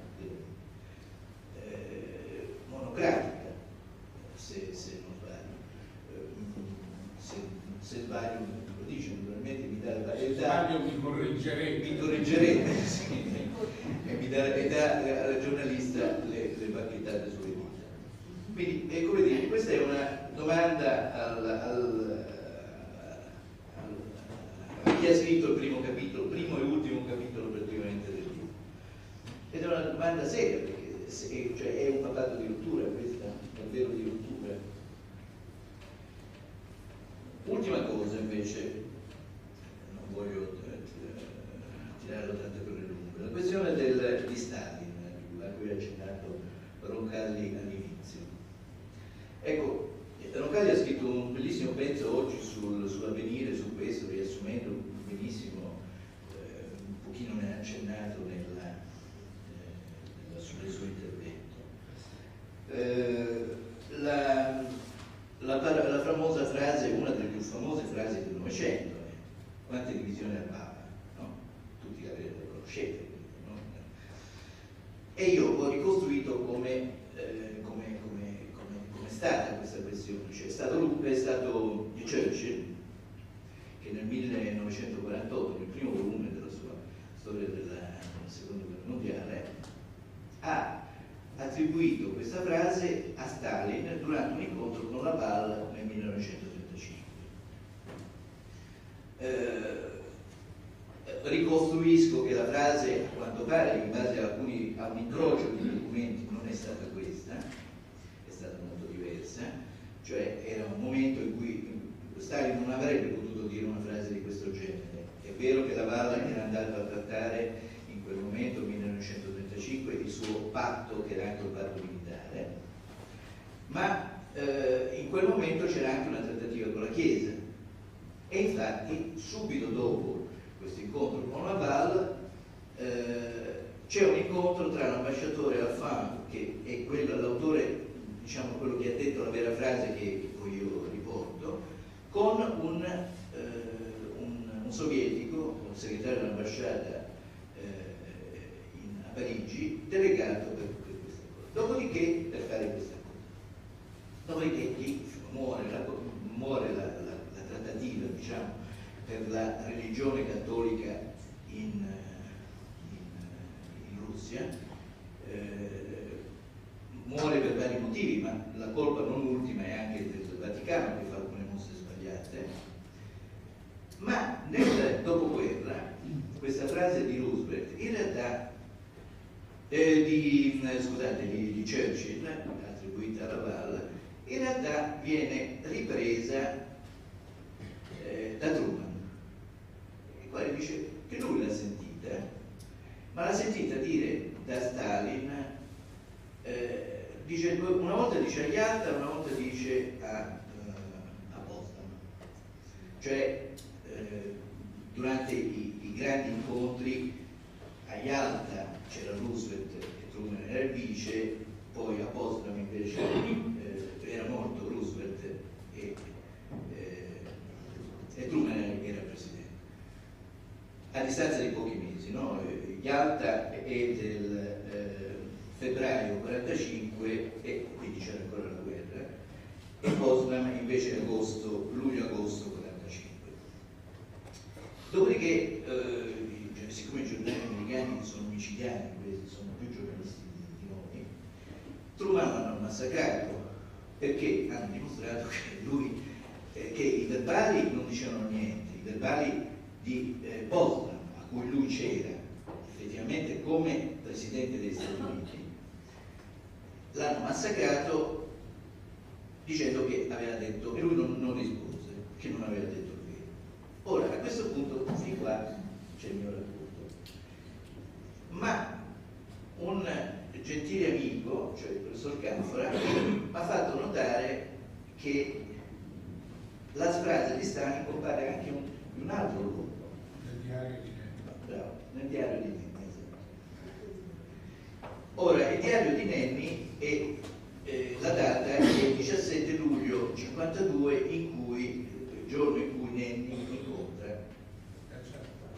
Speaker 4: cioè è un papato di rottura, questa, davvero di rottura. Ultima cosa invece, non voglio tirarlo tanto per le lunghe, la questione di Stalin, a cui ha accennato Roncalli all'inizio. Ecco, Roncalli ha scritto un bellissimo pezzo oggi sull'Avvenire, su questo, riassumendo benissimo, un pochino ne ha accennato nel suo intervento. La famosa frase, una delle più famose frasi del Novecento, quante divisioni al Papa, no? Tutti la conoscete, no? E io ho ricostruito come è stata questa questione. Cioè, è stato Churchill che nel 1948, nel primo volume della sua storia della seconda guerra mondiale, ha attribuito questa frase a Stalin durante un incontro con Laval nel 1935. Ricostruisco che la frase, a quanto pare, in base a un incrocio di documenti, non è stata questa, è stata molto diversa, cioè era un momento in cui Stalin non avrebbe potuto dire una frase di questo genere. È vero che Laval era andato a trattare in quel momento, 1935, il suo patto, che era anche un patto militare, ma in quel momento c'era anche una trattativa con la Chiesa. E infatti, subito dopo questo incontro con Laval, c'è un incontro tra l'ambasciatore Alfano, che è l'autore, diciamo, quello che ha detto la vera frase che poi io riporto, con un sovietico, un segretario dell'ambasciata a Parigi, delegato per questa cosa. Dopodiché, per fare questa cosa, dopodiché lì muore la trattativa, diciamo, per la religione cattolica in Russia, muore per vari motivi, ma la colpa non ultima è anche del Vaticano, che fa alcune mosse sbagliate. Ma nel dopoguerra questa frase di Roosevelt, in realtà di Churchill, attribuita a Laval, in realtà viene ripresa da Truman, il quale dice che lui l'ha sentita, ma l'ha sentita dire da Stalin, dice, una volta dice a Yalta, una volta dice a Potsdam. Cioè, durante i grandi incontri a Yalta c'era Roosevelt e Truman era il vice, poi a Potsdam invece era morto Roosevelt e Truman era il presidente. A distanza di pochi mesi, no? Yalta è del febbraio 45 e quindi c'era ancora la guerra, e Potsdam invece è luglio-agosto 45. Dopodiché, siccome i giornali americani sono micidiali, questi sono più giornalisti di noi, Truman l'hanno massacrato perché hanno dimostrato che i verbali non dicevano niente, i verbali di Potsdam, a cui lui c'era effettivamente come presidente degli Stati Uniti, l'hanno massacrato dicendo che aveva detto, e lui non rispose, che non aveva detto il vero. Ora, a questo punto, fin qua c'è il mio racconto. Ma un gentile amico, cioè il professor Canfora, mi ha fatto notare che la frase di Stalin compare anche in un altro luogo.
Speaker 1: Nel diario di Nenni.
Speaker 4: Bravo, nel diario di Nenni. Ora, il diario di Nenni è la data è il 17 luglio 52, il giorno in cui Nenni incontra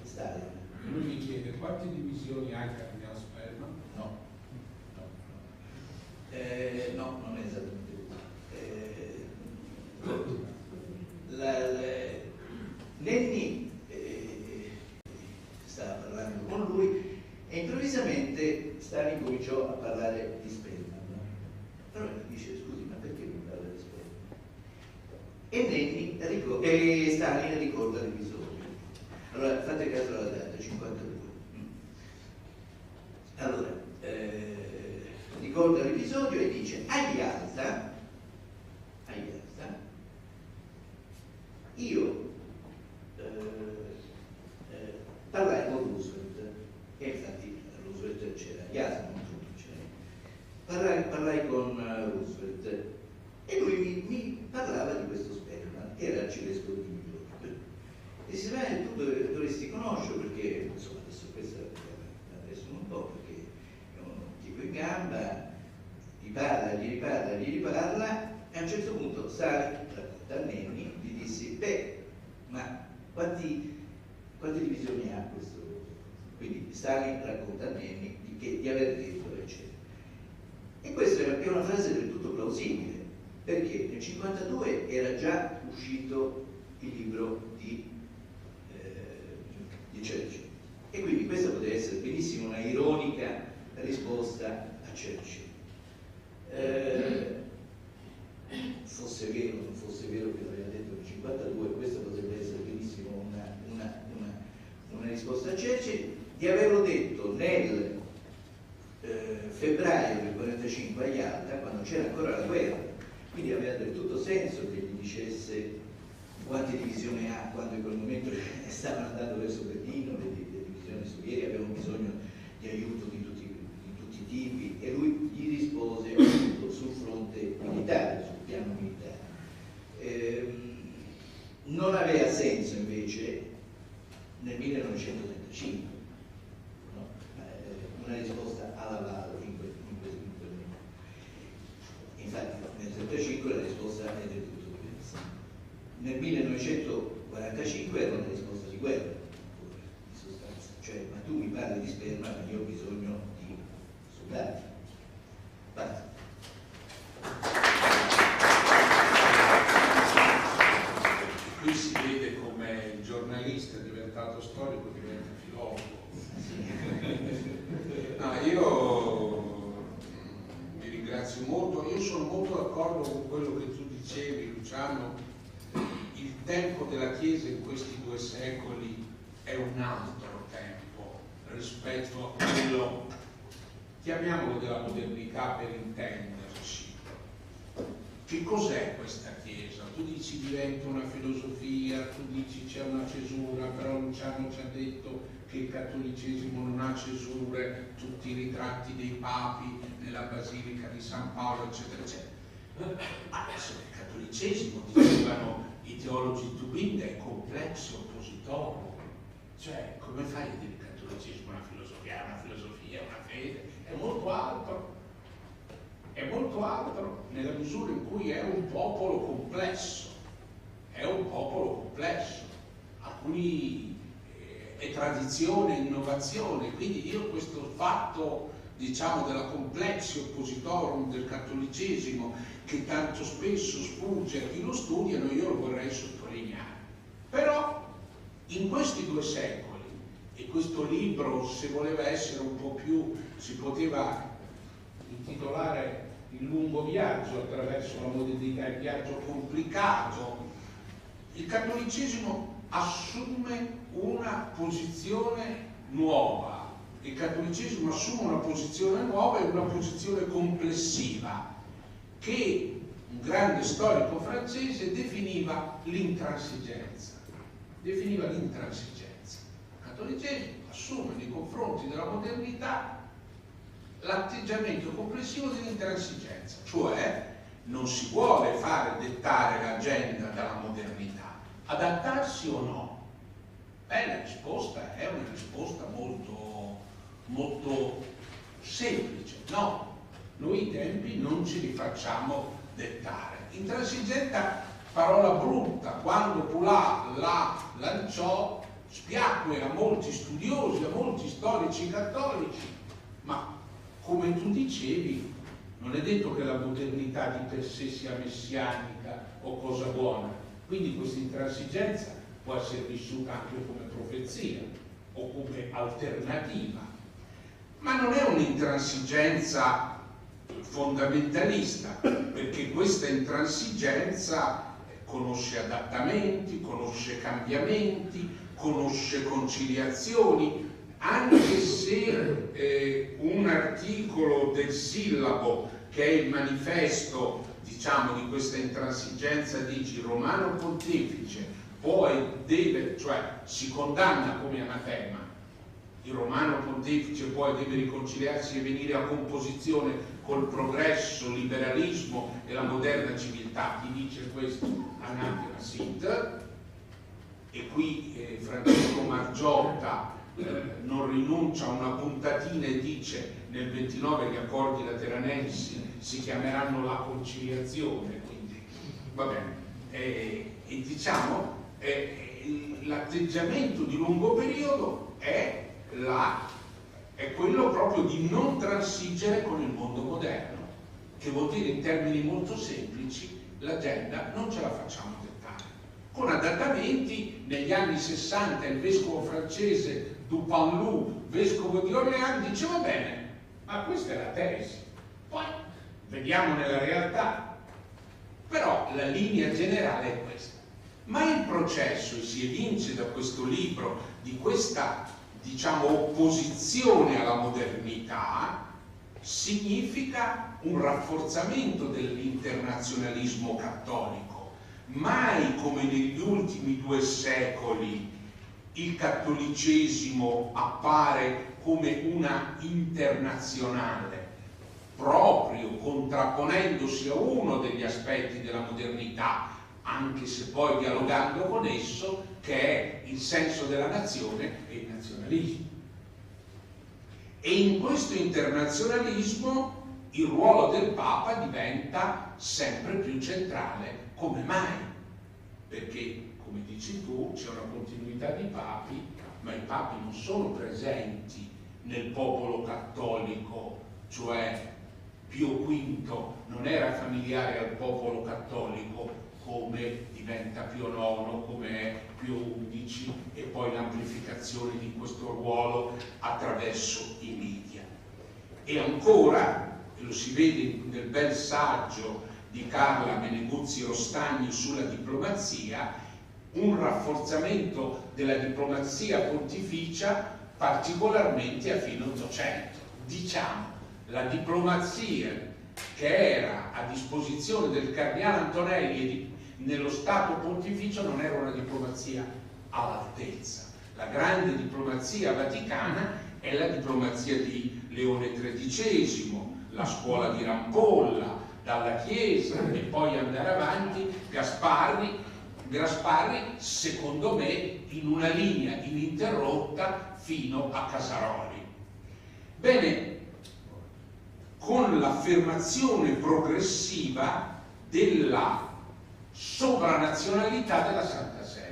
Speaker 4: Stalin.
Speaker 1: Lui mi chiede quante divisioni hai Cardinale Sperma?
Speaker 4: No, non è esattamente così. Nenni stava parlando con lui e improvvisamente Stalin cominciò a parlare di sperma. Allora gli dice, scusi, ma perché mi parla di sperma? E Stalin ricorda l'episodio. Allora fate caso alla data, 52. Allora, ricorda l'episodio e dice: a Yalta io parlai con Roosevelt, e infatti Roosevelt c'era, Yalta non tutto c'era, parlai con Roosevelt e lui mi parlava di questo Spellman, che era arcivescovo di New York. E disse: tu dovresti conoscerlo, perché insomma adesso questo adesso un po', perché è un tipo in gamba, gli riparla, e a un certo punto Stalin, racconta a Nenni, gli dissi: ma quante divisioni ha questo? Quindi Stalin racconta a Nenni di aver detto, eccetera. E questa è una frase del tutto plausibile, perché nel 1952 era già uscito il libro di Churchill, e quindi questa poteva essere benissimo una ironica risposta a Churchill. Fosse vero o non fosse vero che l'aveva detto nel 1952, questa potrebbe essere benissimo una risposta a Churchill. Di averlo detto nel febbraio del 1945 a Yalta, quando c'era ancora la guerra, quindi aveva del tutto senso che gli dicesse quante divisioni ha, quando in quel momento stavano andando verso Berlino, le divisioni sovietiche avevano bisogno di aiuto di tutti i tipi, e lui gli rispose appunto sul fronte militare, sul piano militare. Non aveva senso invece nel 1935, no? Una risposta alla Laval in quel momento. Infatti nel 1935 la risposta è del tutto diversa. Nel 1945 era una risposta di guerra, di sostanza, cioè: ma tu mi parli di sperma, ma io ho bisogno di soldati. Basta.
Speaker 1: Qui si vede come il giornalista è diventato storico, diventa filologo. No, io vi ringrazio molto, io sono molto d'accordo con quello che tu dicevi, Luciano. Il tempo della Chiesa in questi 2 secoli è un altro tempo rispetto a quello, chiamiamolo, della modernità per intenderci. Che cos'è questa Chiesa? Tu dici diventa una filosofia, tu dici c'è una cesura, però Luciano ci ha detto che il cattolicesimo non ha cesure, tutti i ritratti dei papi nella Basilica di San Paolo, eccetera, eccetera. Adesso il cattolicesimo, dicevano i teologi di Tubinda, è complesso, oppositorio. Cioè, come fai a dire il cattolicesimo è una filosofia, una fede? È molto altro. È molto altro nella misura in cui è un popolo complesso. È un popolo complesso, a cui è tradizione e innovazione. Quindi io questo fatto, diciamo, della complexio oppositorum del cattolicesimo, che tanto spesso sfugge a chi lo studia, io lo vorrei sottolineare. Però in questi 2 secoli, e questo libro, se voleva essere un po' più, si poteva intitolare Il lungo viaggio attraverso la modernità, il viaggio complicato, il cattolicesimo assume una posizione nuova. Il cattolicesimo assume una posizione nuova e una posizione complessiva che un grande storico francese definiva l'intransigenza. Il cattolicesimo assume nei confronti della modernità l'atteggiamento complessivo dell'intransigenza, cioè non si vuole fare dettare l'agenda dalla modernità. Adattarsi o no? La risposta è una risposta molto, molto semplice. No, noi i tempi non ce li facciamo dettare. Intransigenza, parola brutta, quando Poulain la lanciò spiacque a molti studiosi, a molti storici cattolici, ma come tu dicevi, non è detto che la modernità di per sé sia messianica o cosa buona, quindi questa intransigenza può essere vissuta anche come profezia o come alternativa, ma non è un'intransigenza fondamentalista, perché questa intransigenza conosce adattamenti, conosce cambiamenti, conosce conciliazioni. anche se un articolo del Sillabo, che è il manifesto, diciamo, di questa intransigenza, dice: il Romano Pontefice può e deve, cioè si condanna come anatema, il Romano Pontefice può e deve riconciliarsi e venire a composizione col progresso, il liberalismo e la moderna civiltà. Chi dice questo anatema sit. E qui Francesco Margiotta non rinuncia a una puntatina e dice: nel 29 gli accordi lateranensi si chiameranno la conciliazione, quindi va bene. E diciamo l'atteggiamento di lungo periodo è quello proprio di non transigere con il mondo moderno, che vuol dire, in termini molto semplici, l'agenda non ce la facciamo dettare. Con adattamenti, negli anni 60 il vescovo francese Dupanloup, vescovo di Orléans, dice: va bene, ma questa è la tesi, poi vediamo nella realtà. Però la linea generale è questa. Ma il processo, e si evince da questo libro, di questa, diciamo, opposizione alla modernità, significa un rafforzamento dell'internazionalismo cattolico. Mai come negli ultimi 2 secoli il cattolicesimo appare come una internazionale, proprio contrapponendosi a uno degli aspetti della modernità, anche se poi dialogando con esso, che è il senso della nazione e il nazionalismo. E in questo internazionalismo il ruolo del Papa diventa sempre più centrale. Come mai? Perché, come dici tu, c'è una continuità di papi, ma i papi non sono presenti nel popolo cattolico, cioè Pio V non era familiare al popolo cattolico come diventa Pio IX, come è Pio XI, e poi l'amplificazione di questo ruolo attraverso i media. E ancora, lo si vede nel bel saggio di Carla Meneguzzi Rostagni sulla diplomazia, un rafforzamento della diplomazia pontificia particolarmente a fine Ottocento. Diciamo, la diplomazia che era a disposizione del cardinale Antonelli nello Stato Pontificio non era una diplomazia all'altezza. La grande diplomazia vaticana è la diplomazia di Leone XIII, la scuola di Rampolla, dalla Chiesa, e poi andare avanti, Gasparri, secondo me, in una linea ininterrotta fino a Casaroli. Bene, con l'affermazione progressiva della sovranazionalità della Santa Sede,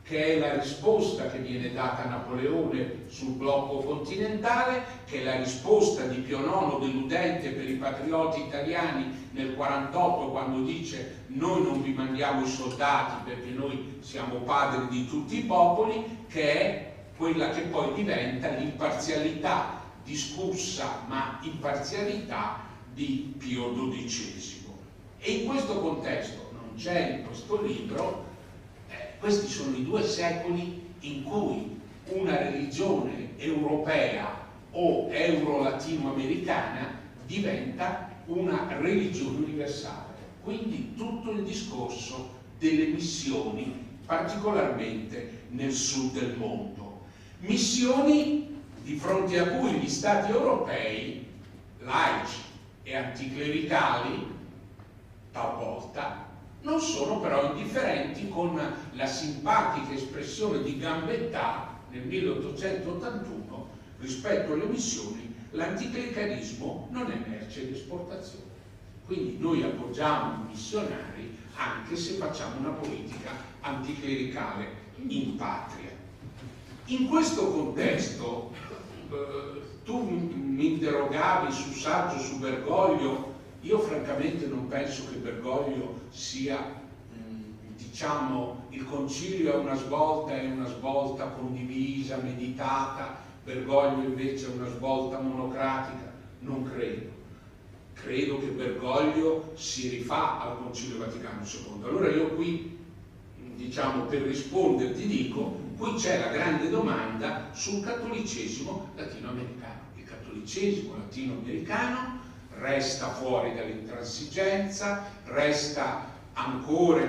Speaker 1: che è la risposta che viene data a Napoleone sul blocco continentale, che è la risposta di Pio IX deludente per i patrioti italiani nel 48, quando dice: noi non vi mandiamo i soldati perché noi siamo padri di tutti i popoli, che è quella che poi diventa l'imparzialità discussa ma imparzialità di Pio XII. E in questo contesto non c'è in questo libro, questi sono i 2 secoli in cui una religione europea o euro-latinoamericana diventa una religione universale. Quindi tutto il discorso delle missioni, particolarmente nel sud del mondo. Missioni di fronte a cui gli stati europei, laici e anticlericali, talvolta, non sono però indifferenti, con la simpatica espressione di Gambetta nel 1881: rispetto alle missioni, l'anticlericalismo non è merce di esportazione. Quindi noi appoggiamo i missionari anche se facciamo una politica anticlericale in patria. In questo contesto, tu mi interrogavi su saggio su Bergoglio. Io francamente non penso che Bergoglio sia, diciamo, il concilio è una svolta condivisa, meditata, Bergoglio invece è una svolta monocratica. Non credo. Credo che Bergoglio si rifà al Concilio Vaticano II. Allora io qui, diciamo, per risponderti dico: qui c'è la grande domanda sul cattolicesimo latinoamericano. Il cattolicesimo latinoamericano resta fuori dall'intransigenza, resta ancora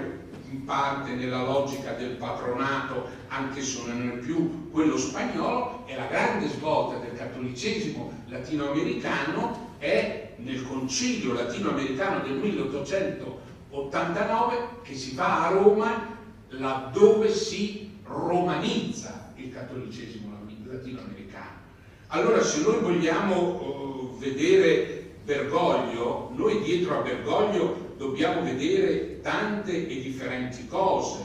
Speaker 1: in parte nella logica del patronato, anche se non è più quello spagnolo, e la grande svolta del cattolicesimo latinoamericano è nel Concilio latinoamericano del 1889, che si fa a Roma, laddove si romanizza il cattolicesimo latinoamericano. Allora, se noi vogliamo vedere Bergoglio, noi dietro a Bergoglio dobbiamo vedere tante e differenti cose.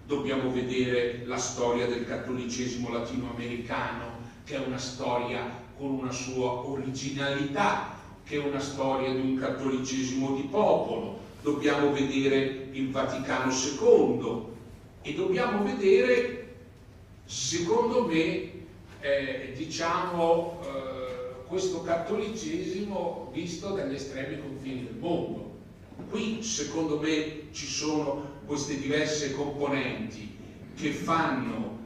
Speaker 1: Dobbiamo vedere la storia del cattolicesimo latinoamericano, che è una storia con una sua originalità, che è una storia di un cattolicesimo di popolo. Dobbiamo vedere il Vaticano II e dobbiamo vedere, secondo me, questo cattolicesimo visto dagli estremi confini del mondo. Qui, secondo me, ci sono queste diverse componenti che fanno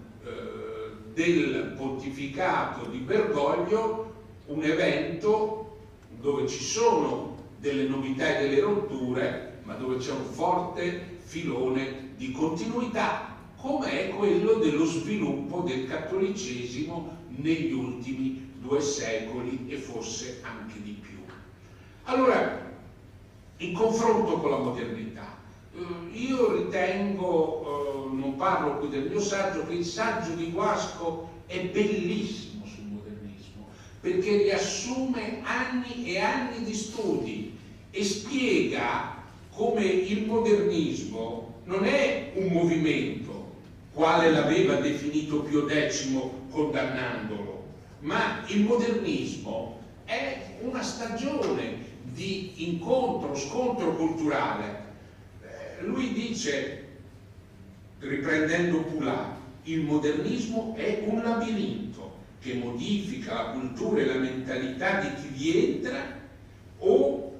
Speaker 1: del pontificato di Bergoglio un evento dove ci sono delle novità e delle rotture, ma dove c'è un forte filone di continuità, come è quello dello sviluppo del cattolicesimo negli ultimi 2 secoli e forse anche di più. Allora, in confronto con la modernità, io ritengo, non parlo qui del mio saggio, che il saggio di Guasco è bellissimo sul modernismo, perché riassume anni e anni di studi e spiega come il modernismo non è un movimento, quale l'aveva definito Pio X condannandolo, ma il modernismo è una stagione di incontro, scontro culturale. Lui dice, riprendendo Poulain, il modernismo è un labirinto che modifica la cultura e la mentalità di chi vi entra o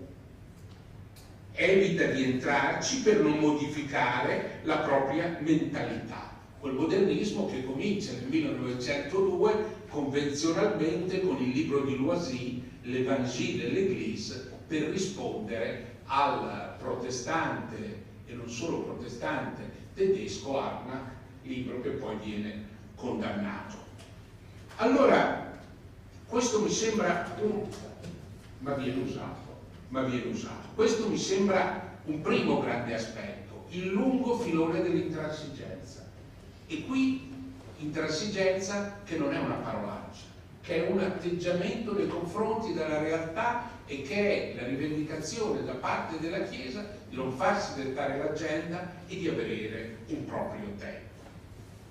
Speaker 1: evita di entrarci per non modificare la propria mentalità. Quel modernismo che comincia nel 1902 convenzionalmente con il libro di Loisy, l'Évangile et l'Église, per rispondere al protestante e non solo protestante tedesco Arnach, libro che poi viene condannato. Allora, questo mi sembra ma viene usato. Questo mi sembra un primo grande aspetto, il lungo filone dell'intransigenza. E qui intransigenza che non è una parolaccia, che è un atteggiamento nei confronti della realtà e che è la rivendicazione da parte della Chiesa di non farsi dettare l'agenda e di avere un proprio tempo.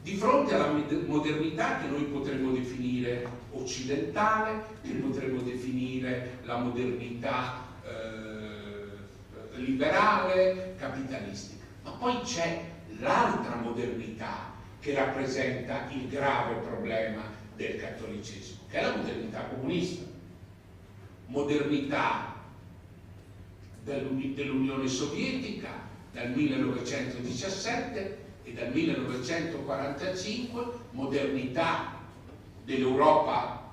Speaker 1: Di fronte alla modernità che noi potremmo definire occidentale, che potremmo definire la modernità liberale, capitalistica, ma poi c'è l'altra modernità che rappresenta il grave problema del cattolicesimo, che è la modernità comunista. Modernità dell'Unione Sovietica dal 1917 e dal 1945, modernità dell'Europa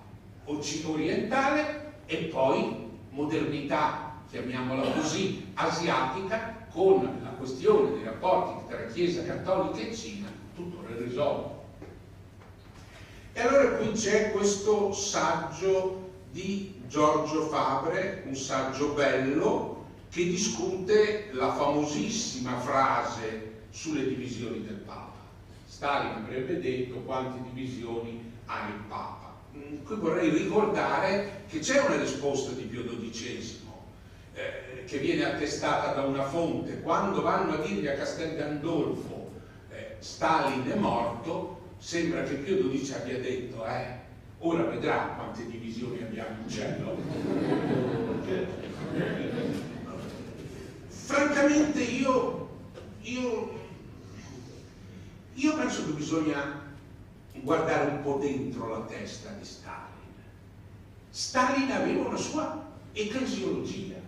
Speaker 1: orientale e poi modernità, chiamiamola così, asiatica, con la questione dei rapporti tra Chiesa Cattolica e Cina tutto risolto. E allora qui c'è questo saggio di Giorgio Fabre, un saggio bello, che discute la famosissima frase sulle divisioni del Papa. Stalin avrebbe detto: quante divisioni ha il Papa? Qui vorrei ricordare che c'è una risposta di Pio XII che viene attestata da una fonte. Quando vanno a dirgli a Castel Gandolfo Stalin è morto, sembra che Pio XII abbia detto ora vedrà quante divisioni abbiamo in cielo. Francamente io penso che bisogna guardare un po' dentro la testa di Stalin. Stalin aveva una sua ecclesiologia,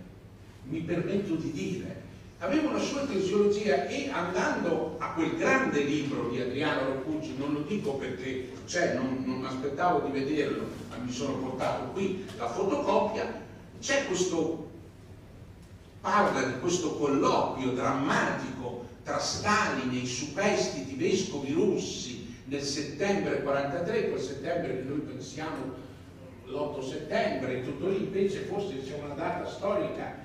Speaker 1: mi permetto di dire, aveva una sua ecclesiologia, e andando a quel grande libro di Adriano Rocuzzi, non lo dico perché non aspettavo di vederlo, ma mi sono portato qui la fotocopia, c'è questo, parla di questo colloquio drammatico tra Stalin e i superstiti vescovi russi nel settembre 43, quel settembre che noi pensiamo l'8 settembre, e tutto lì, invece forse c'è una data storica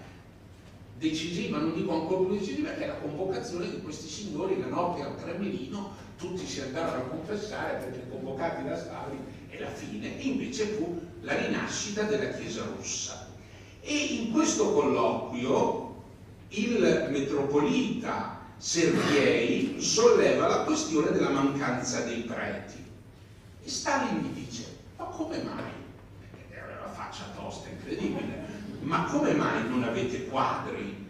Speaker 1: decisiva, non dico ancora più decisiva, che è la convocazione di questi signori la notte al Cremlino. Tutti si andarono a confessare perché convocati da Stalin, e la fine, e invece fu la rinascita della Chiesa russa. E in questo colloquio il metropolita Sergei solleva la questione della mancanza dei preti, e Stalin gli dice: ma come mai? Era una faccia tosta incredibile. Ma come mai non avete quadri?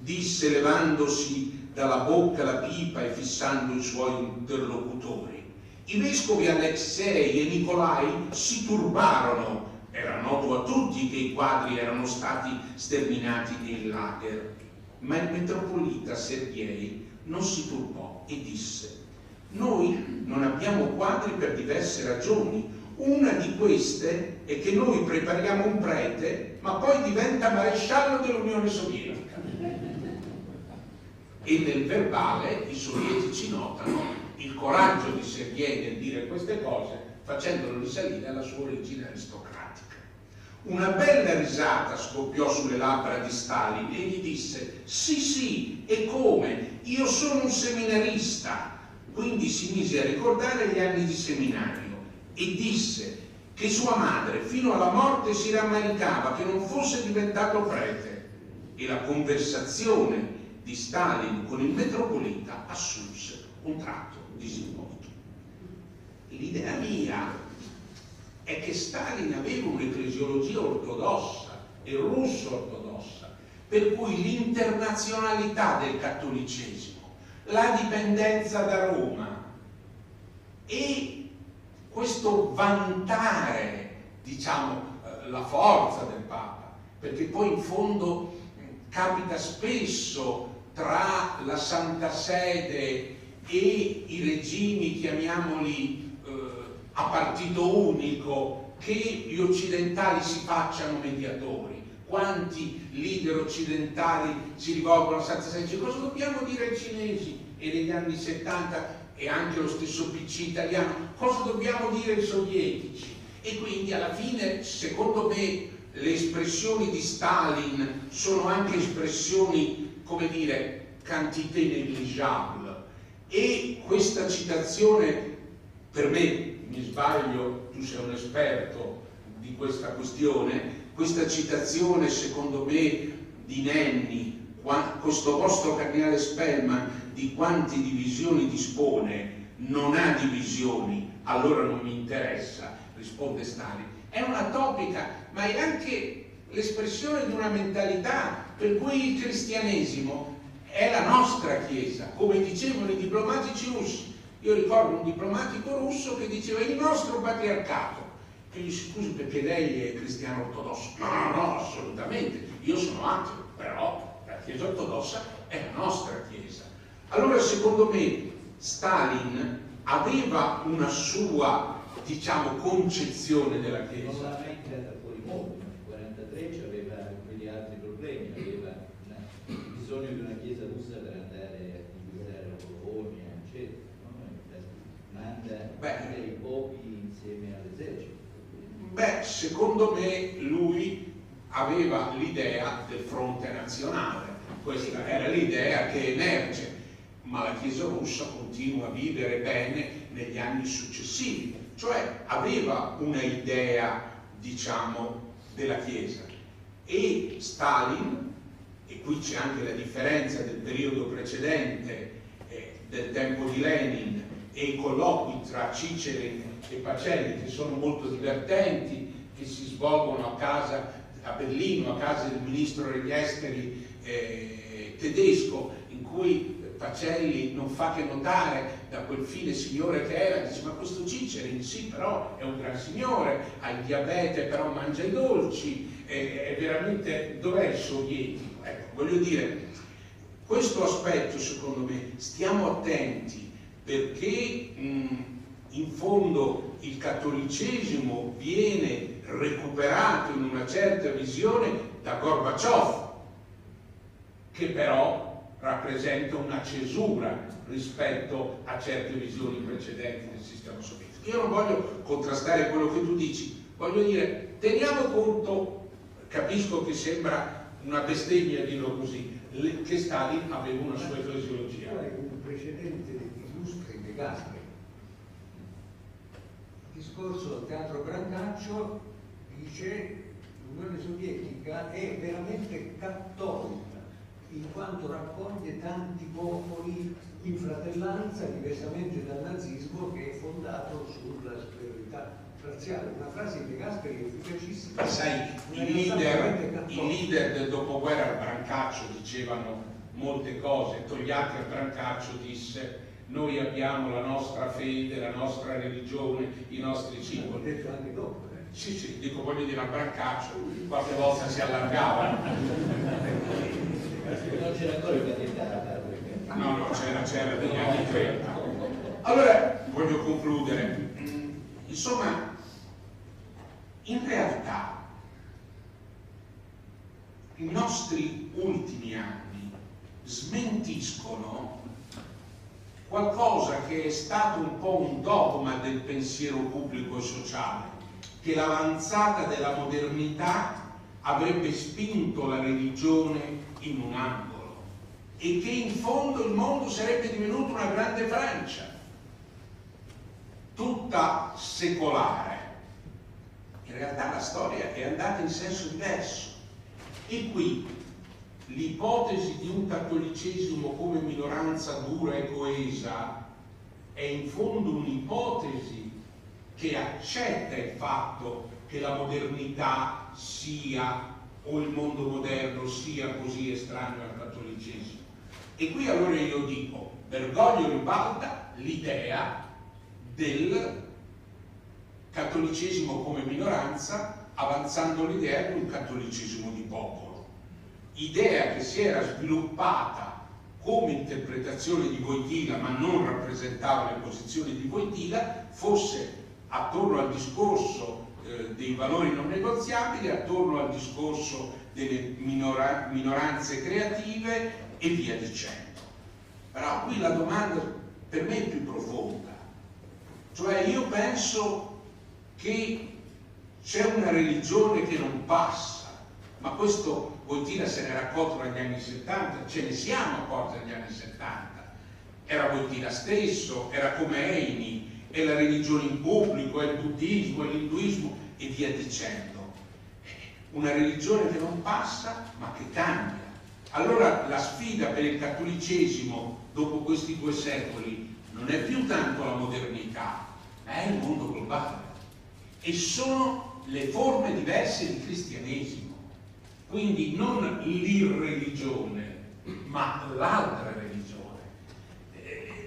Speaker 1: Disse levandosi dalla bocca la pipa e fissando i suoi interlocutori. I vescovi Alexei e Nicolai si turbarono. Era noto a tutti che i quadri erano stati sterminati nei lager. Ma il metropolita Sergei non si turbò e disse: noi non abbiamo quadri per diverse ragioni. Una di queste è che noi prepariamo un prete, ma poi diventa maresciallo dell'Unione Sovietica. E nel verbale i sovietici notano il coraggio di Sergei nel dire queste cose, facendolo risalire alla sua origine aristocratica. Una bella risata scoppiò sulle labbra di Stalin e gli disse: sì, e come? Io sono un seminarista. Quindi si mise a ricordare gli anni di seminario e disse che sua madre fino alla morte si rammaricava che non fosse diventato prete, e la conversazione di Stalin con il metropolita assunse un tratto disinvolto. L'idea mia è che Stalin aveva un'ecclesiologia ortodossa e russo-ortodossa, per cui l'internazionalità del cattolicesimo, la dipendenza da Roma e questo vantare, diciamo, la forza del Papa, perché poi in fondo capita spesso tra la Santa Sede e i regimi, chiamiamoli a partito unico, che gli occidentali si facciano mediatori. Quanti leader occidentali si rivolgono alla Santa Sede? Cosa dobbiamo dire ai cinesi? E negli anni 70 e anche lo stesso PC italiano, cosa dobbiamo dire ai sovietici? E quindi alla fine, secondo me, le espressioni di Stalin sono anche espressioni, come dire, quantité négligeable. E questa citazione, per me, mi sbaglio, tu sei un esperto di questa questione, questa citazione secondo me di Nenni, questo vostro cardinale Spellman, di quante divisioni dispone, non ha divisioni, allora non mi interessa, risponde Stalin. È una topica, ma è anche l'espressione di una mentalità per cui il cristianesimo è la nostra Chiesa, come dicevano i diplomatici russi. Io ricordo un diplomatico russo che diceva: il nostro patriarcato. Che gli scusi, perché lei è cristiano ortodosso? No, assolutamente, io sono ateo, però la Chiesa ortodossa è la nostra Chiesa. Allora, secondo me, Stalin aveva una sua, diciamo, concezione della Chiesa.
Speaker 4: Non l'ha mai tirata fuori mondo, nel 1943 aveva quegli altri problemi, aveva bisogno di una Chiesa russa per andare a visitare la Polonia, eccetera. Manda i popi insieme all'esercito.
Speaker 1: Beh, secondo me lui aveva l'idea del fronte nazionale, questa era l'idea che emerge, ma la Chiesa russa continua a vivere bene negli anni successivi, cioè aveva una idea, diciamo, della Chiesa. E Stalin, e qui c'è anche la differenza del periodo precedente, del tempo di Lenin, e i colloqui tra Cicerin e Pacelli, che sono molto divertenti, che si svolgono a Berlino, a casa del ministro degli esteri tedesco, in cui Pacelli non fa che notare da quel fine signore che era, dice: ma questo Cicerin sì, però è un gran signore, ha il diabete, però mangia i dolci, è veramente, dov'è il sovietico? Ecco, voglio dire, Questo aspetto, secondo me, stiamo attenti, perché in fondo il cattolicesimo viene recuperato in una certa visione da Gorbaciov, che però rappresenta una cesura rispetto a certe visioni precedenti del sistema sovietico. Io non voglio contrastare quello che tu dici, voglio dire, teniamo conto, capisco che sembra una bestemmia dirlo così, che Stalin aveva una sua fisiologia.
Speaker 3: Un precedente illustre De Gasperi. Il discorso al Teatro Brancaccio dice: l'Unione Sovietica è veramente cattolica in quanto raccoglie tanti popoli in fratellanza, diversamente dal nazismo che è fondato sulla superiorità razziale. Una frase di De Gasperi efficacissima.
Speaker 1: Sai, i leader del dopoguerra al Brancaccio dicevano molte cose. Togliatti al Brancaccio disse: noi abbiamo la nostra fede, la nostra religione, i nostri simboli.
Speaker 3: L'ho detto anche dopo.
Speaker 1: Sì, dico, voglio dire, al Brancaccio qualche volta si allargava.
Speaker 4: Non c'era ancora il candidato.
Speaker 1: No, c'era degli anni 30. Allora, voglio concludere. Insomma, in realtà, i nostri ultimi anni smentiscono qualcosa che è stato un po' un dogma del pensiero pubblico e sociale, che l'avanzata della modernità avrebbe spinto la religione in un angolo e che in fondo il mondo sarebbe divenuto una grande Francia, tutta secolare. In realtà la storia è andata in senso diverso, e qui l'ipotesi di un cattolicesimo come minoranza dura e coesa è in fondo un'ipotesi che accetta il fatto che la modernità sia, o il mondo moderno sia così estraneo al cattolicesimo. E qui allora io dico, Bergoglio ribalta l'idea del cattolicesimo come minoranza, avanzando l'idea di un cattolicesimo di popolo, idea che si era sviluppata come interpretazione di Wojtyla, ma non rappresentava le posizioni di Wojtyla, fosse attorno al discorso dei valori non negoziabili, attorno al discorso delle minoranze creative e via dicendo. Però qui la domanda per me è più profonda, cioè io penso che c'è una religione che non passa, ma questo Wojtyla se ne era accorto negli anni 70, ce ne siamo accorti negli anni 70, era Wojtyla stesso, era come Heini, è la religione in pubblico, è il buddismo, è l'induismo e via dicendo. Una religione che non passa ma che cambia. Allora la sfida per il cattolicesimo dopo questi 2 secoli non è più tanto la modernità, ma è il mondo globale e sono le forme diverse di cristianesimo. Quindi non l'irreligione, ma l'altra religione.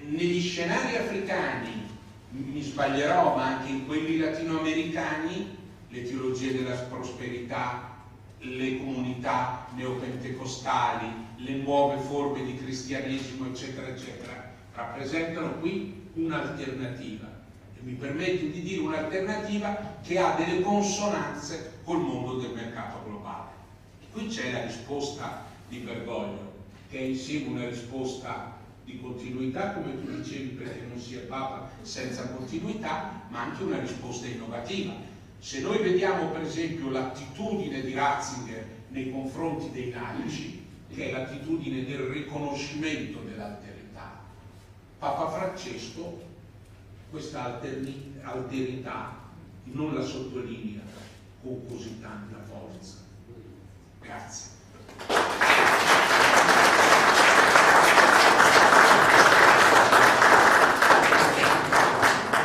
Speaker 1: Negli scenari africani, mi sbaglierò, ma anche in quelli latinoamericani, le teologie della prosperità, le comunità neopentecostali, le nuove forme di cristianesimo, eccetera, eccetera, rappresentano qui un'alternativa. E mi permetto di dire un'alternativa che ha delle consonanze col mondo del mercato globale. E qui c'è la risposta di Bergoglio, che è insieme una risposta di continuità, come tu dicevi, perché non si è Papa senza continuità, ma anche una risposta innovativa. Se noi vediamo per esempio l'attitudine di Ratzinger nei confronti dei laici, che è l'attitudine del riconoscimento dell'alterità, Papa Francesco questa alterità non la sottolinea con così tanta forza. Grazie.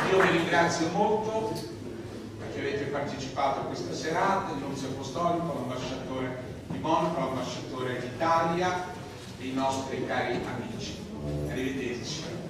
Speaker 1: Io vi ringrazio molto perché avete partecipato a questa serata, il Nunzio Apostolico, l'ambasciatore di Monaco, l'ambasciatore d'Italia e i nostri cari amici. Arrivederci.